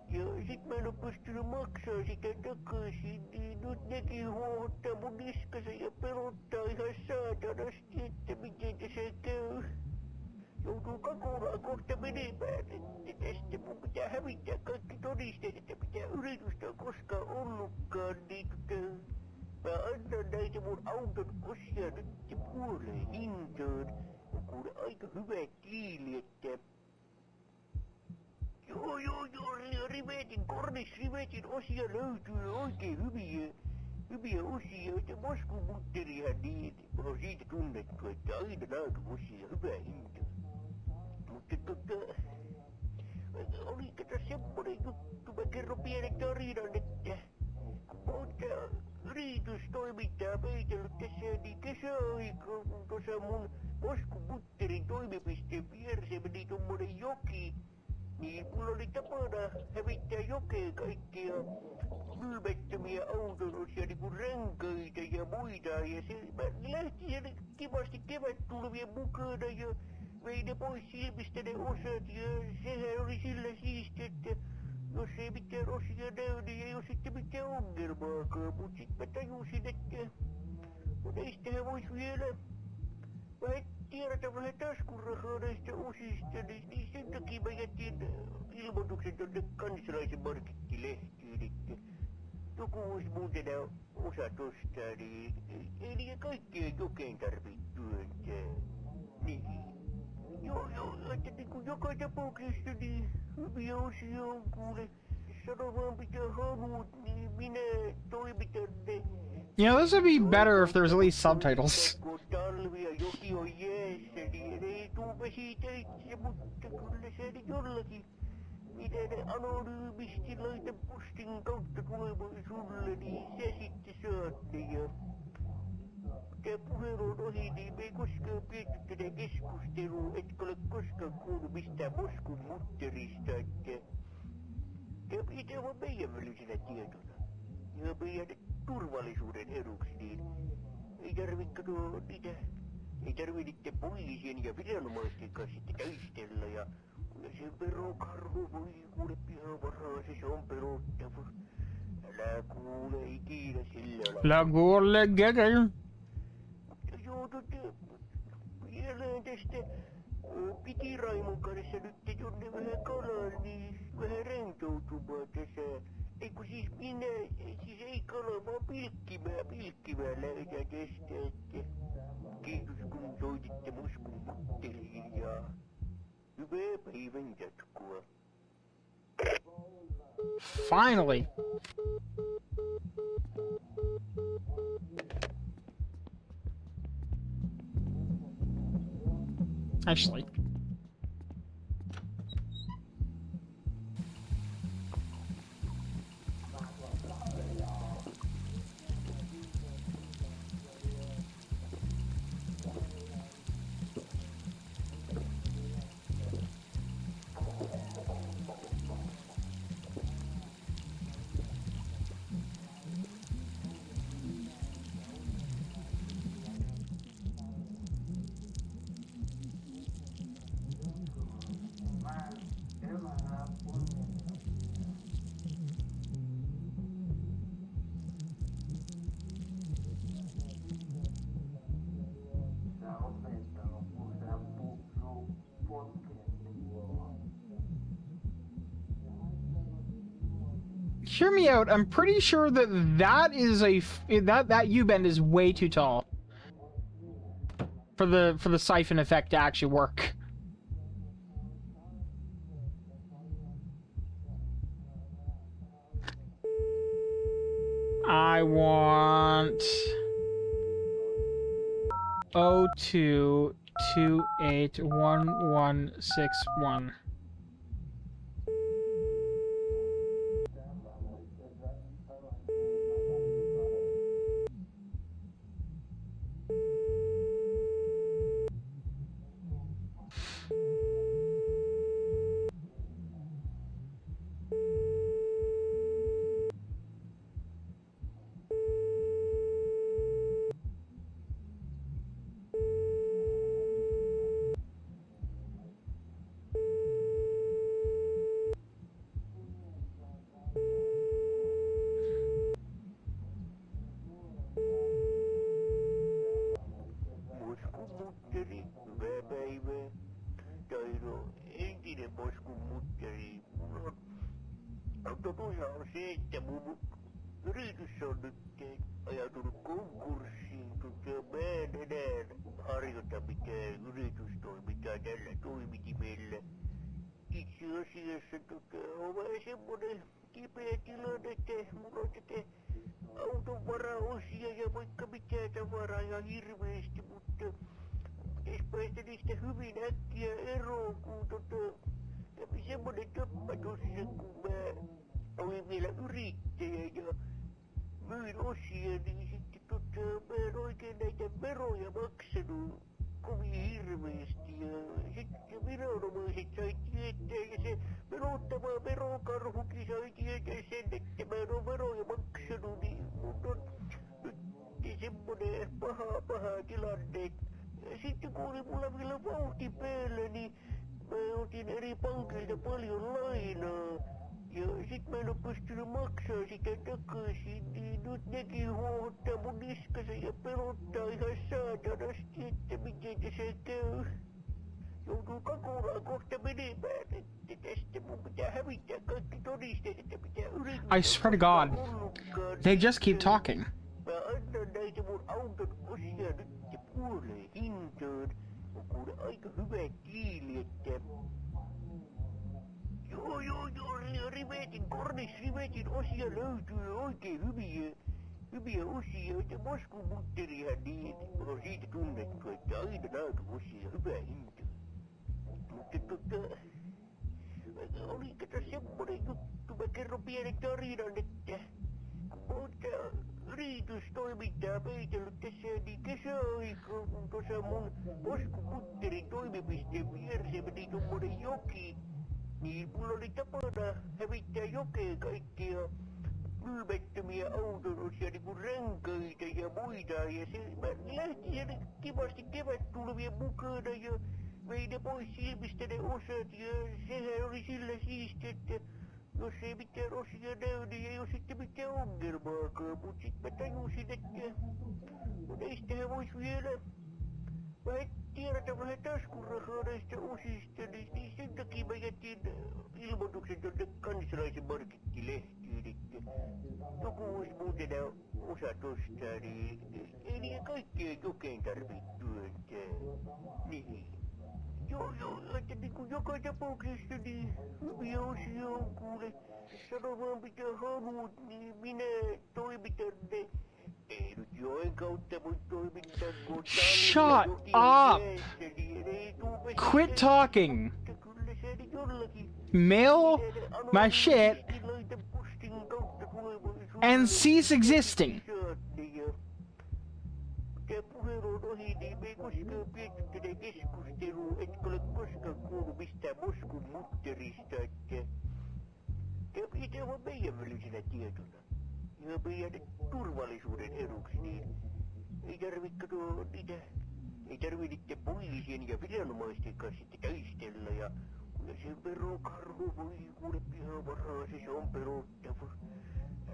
Ja sit mä en oo pystynyt maksaa sitä takaisin, niin nyt nekin huohottaa mun niskansa ja pelottaa ihan saatanasti, että miten tässä käy. Joutuu kakulaan kohta menemään, että tästä mun pitää hävittää kaikki todisteet, että mitä yritystä on koskaan ollutkaan, niin mä annan näitä mun auton osia nyt puoleen hintaan. On kuule aika hyvä diili, että Joo, Rivetin osia löytyy oikein hyviä osia, että Moskun mutterihan niin, on siitä tunnettu, että aina löytyy osia hyvää hinta. Mutta oli kato semmonen juttu, mä kerron pienen tarinan, että kun mä oon tää yritystoimintaa peitellyt tässä niin kesäaikaan, kun tuossa mun Moskun mutterin toimipisteen vieressä meni tommonen joki, niin mulla oli tapana hävittää jokeen kaikkia myymättömiä auton osia, niinku renkaita ja muita. Ja se, mä lähtin siellä kivasti kevättulvien mukana ja vein ne pois silmistä ne osat. Ja sehän oli sillä siistiä, että jos ei mitään osia näy, niin ei oo sitten mitään ongelmaakaan. Mut sit mä tajusin, että näistähän vois vielä vähän tiedätä vähän taskurahaa näistä osista, niin sen takia mä jätin ilmoituksen tonne Kansalaisen markettilehtiin, että joku vois muuten osat ostaa, niin ei niitä kaikkea jokeen tarvii työntää. Niin. Joo, että niinku joka tapauksessa niin hyviä osia on kuule. Sano vaan mitä haluut, niin minä toimitan ne. You know, this would be better if there was at least subtitles. Kun talvi ja joki on jäässä, niin ei tuu vesiteitse, mutta kyllä se nyt jollakin, mitä ne anonyymisti laita postin kautta tulemaan sulle, niin sä sitten saat ne. Ja tää puhelu on ohi, niin me ei koskaan pietty tätä keskustelua, etkä ole koskaan kuullut mistään Moskun mutterista, että tää pitää vaan meidän välisenä tietona. Ja meidän turvallisuuden eduksi, niin ei tarvi katsoa niitä, ei tarvi niiden poliisien ja viranomaisten kanssa sitten taistella ja kyllä se verokarhu voi kuule pihavaraa, se on pelottava. Älä kuule ikinä sillä lailla. La kuule gegel. Mutta joo, vielä tästä piti Raimon kanssa nyt jonne vähän kalaan, niin vähän rentoutumaan tässä. Ei kun siis minä, siis ei kala, vaan pilkkimään lähdetään tästä, että kiitos kun soititte Moskun mutteriin ja hyvää päivän jatkoa. Finally. Actually. Hear me out. I'm pretty sure that that is that U-bend is way too tall for the siphon effect to actually work. I want 02281161. Moskumutteri, hyvää päivää. Tairo, entinen moskumutteri. Totuushan on se, että mun yritys on nyt ajautunut konkurssiin. Mä en enää harjoita mitään yritystoimintaa tällä toimitimellä. Itse asiassa on vähän semmonen kipeä tilanne, että mulla on tätä auton varaosia ja vaikka mitään tavaraa ihan hirveesti, mutta pitäis päästä niistä hyvin äkkiä eroon, kun kävi semmonen töppä tossa, kun mä olin vielä yrittäjä ja myin osia, niin sitten mä en oikein näitä veroja maksanut kovin hirveesti ja sitten viranomaiset sai tietää ja se pelottava verokarhukin sai tietää sen, että mä en oo veroja maksanut, niin mun on nyt semmonen paha tilanne. Ja sitten kun oli mulla vielä vauhti päällä, niin mä otin eri pankeilta paljon lainaa. Ja sit mä en oo pystynyt maksaa sitä takaisin, niin nyt nekin huohottaa mun niskansa ja pelottaa ihan saatanasti, että miten tässä käy. Joutuu kakulaan kohta menemään, että tästä mun pitää hävittää kaikki todisteet, että pitää yrittää. I swear to God, they just keep talking. Mä annan näitä mun auton osia nyt puoleen hintaan. On kuule aika hyvä diili, että Joo, rivetin, kornisrivetin osia löytyy oikein hyviä osia, että moskumuutterihan niin on siitä tunnettu, että aina löytyy osia hyvää hintaa. Mutta oli kato semmonen juttu, mä kerron pienen tarinan, että kun oon yritystoimintaa peitellyt tässä niin kesäaikaa, kun tuossa mun moskumuutterin toimipisteen vieressä meni tommonen joki, niin mulla oli tapana hävittää jokeen kaikkia myymättömiä autonosia niinku renkaita ja muita. Ja mä lähtin siellä kivasti kevättulvien mukana ja vein ne pois silmistä ne osat. Ja sehän oli sillä siistiä, että jos ei mitään osia näy, niin ei oo sitten mitään ongelmaakaan. Mut sit mä tajusin, että näistähän vois vielä vähän tiedätä vähän taskurahaa näistä osista, niin sen takia mä jätin ilmoituksen tonne Kansalaisen markettilehtiin, että joku vois muuten osat ostaa, niin ei niitä kaikkea jokeen tarvitse työntää. Niin. Joo, että niinku joka tapauksessa niin hyviä osia on kuule. Sano vaan mitä haluat, niin minä toimitan ne. Ei nyt joen kautta voi toimittaa, kun Shut up! Quit talking! Kyllä se nyt jollakin. Mail my shit and cease existing. Tää puhelu on ohi, niin me ei koskaan pietty tätä keskustelua, etkä ole koskaan kuullut mistään Moskun mutterista, että tää pitää vaan meidän välisenä tietona. Ja meidän turvallisuuden eduksi, niin ei tarvi katsoa niitä, ei tarvi niitten poliisien ja viranomaisten kanssa sitten taistella ja kyllä sen verokarhu voi kuule pihavaraa, se on pelottava.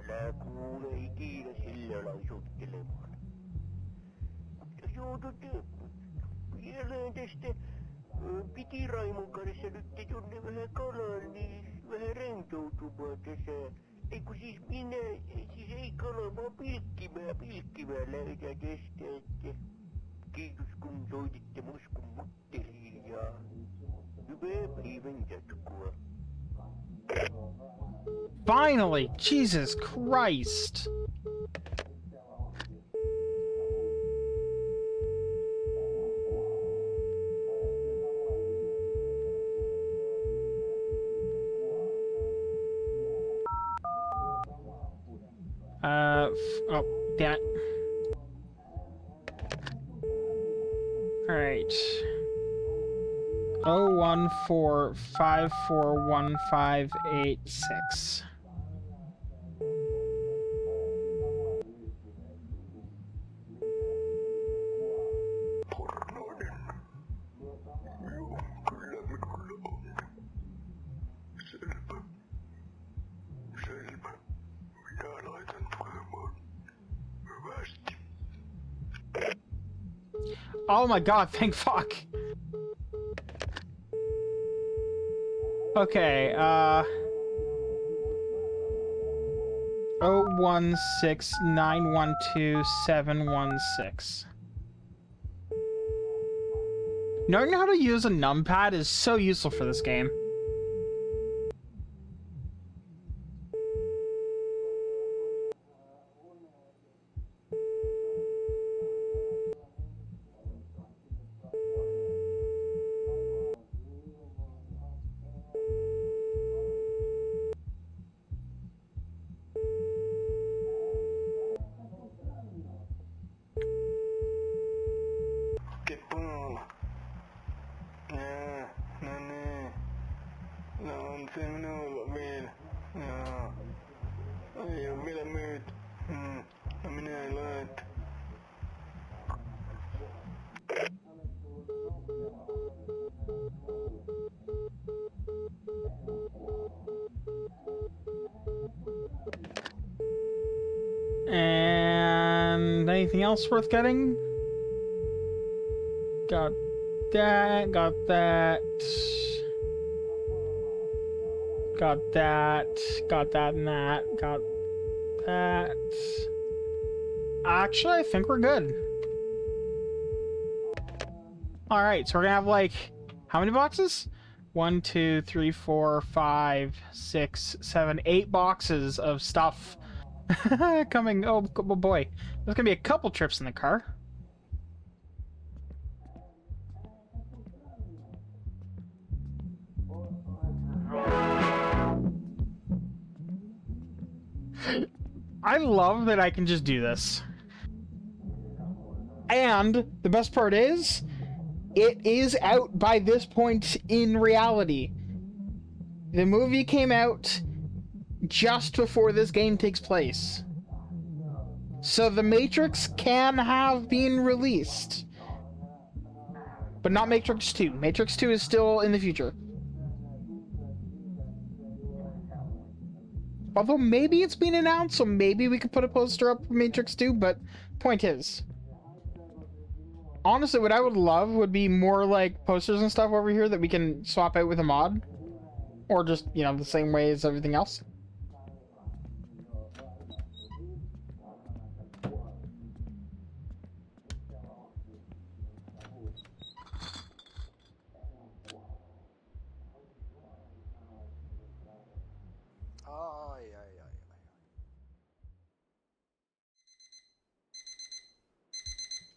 Älä kuule ikinä sillä laisuuttelemaan. Joo, vielä tästä piti Raimon kanssa nyt jonne vähän kalaan, niin vähän rentoutumaan tässä. Ei kun siis minä, siis ei kalaa, vaan pilkkimään lähdetään tästä, että kiitos kun soititte Moskun mutteriin ja hyvää päivän jatkoa. Finally! Jesus Christ! Oh, damn it. Alright. 014541586. Oh my god, thank fuck. Okay, 016912716. Knowing how to use a numpad is so useful for this game. And anything else worth getting? Got that, got that. Got that, got that and that, got that. Actually, I think we're good. Alright, so we're gonna have like, how many boxes? 1, 2, 3, 4, 5, 6, 7, 8 boxes of stuff coming. Oh boy, there's gonna be a couple trips in the car. I love that I can just do this. And the best part is, it is out by this point in reality. The movie came out just before this game takes place. So The Matrix can have been released. But not Matrix 2. Matrix 2 is still in the future. Although maybe it's been announced, so maybe we could put a poster up for Matrix 2, but point is, honestly, what I would love would be more like posters and stuff over here that we can swap out with a mod. Or just, you know, the same way as everything else.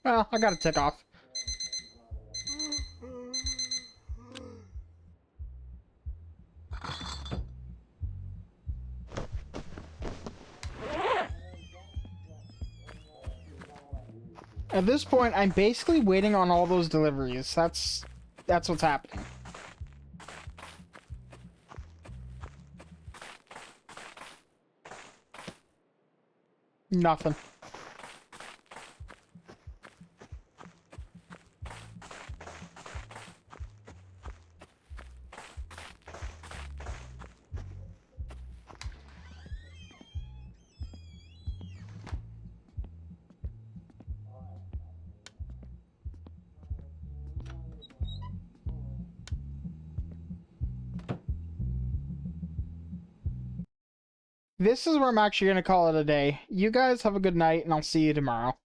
Well, I got a tick off. At this point, I'm basically waiting on all those deliveries. That's what's happening. Nothing. This is where I'm actually going to call it a day. You guys have a good night, and I'll see you tomorrow.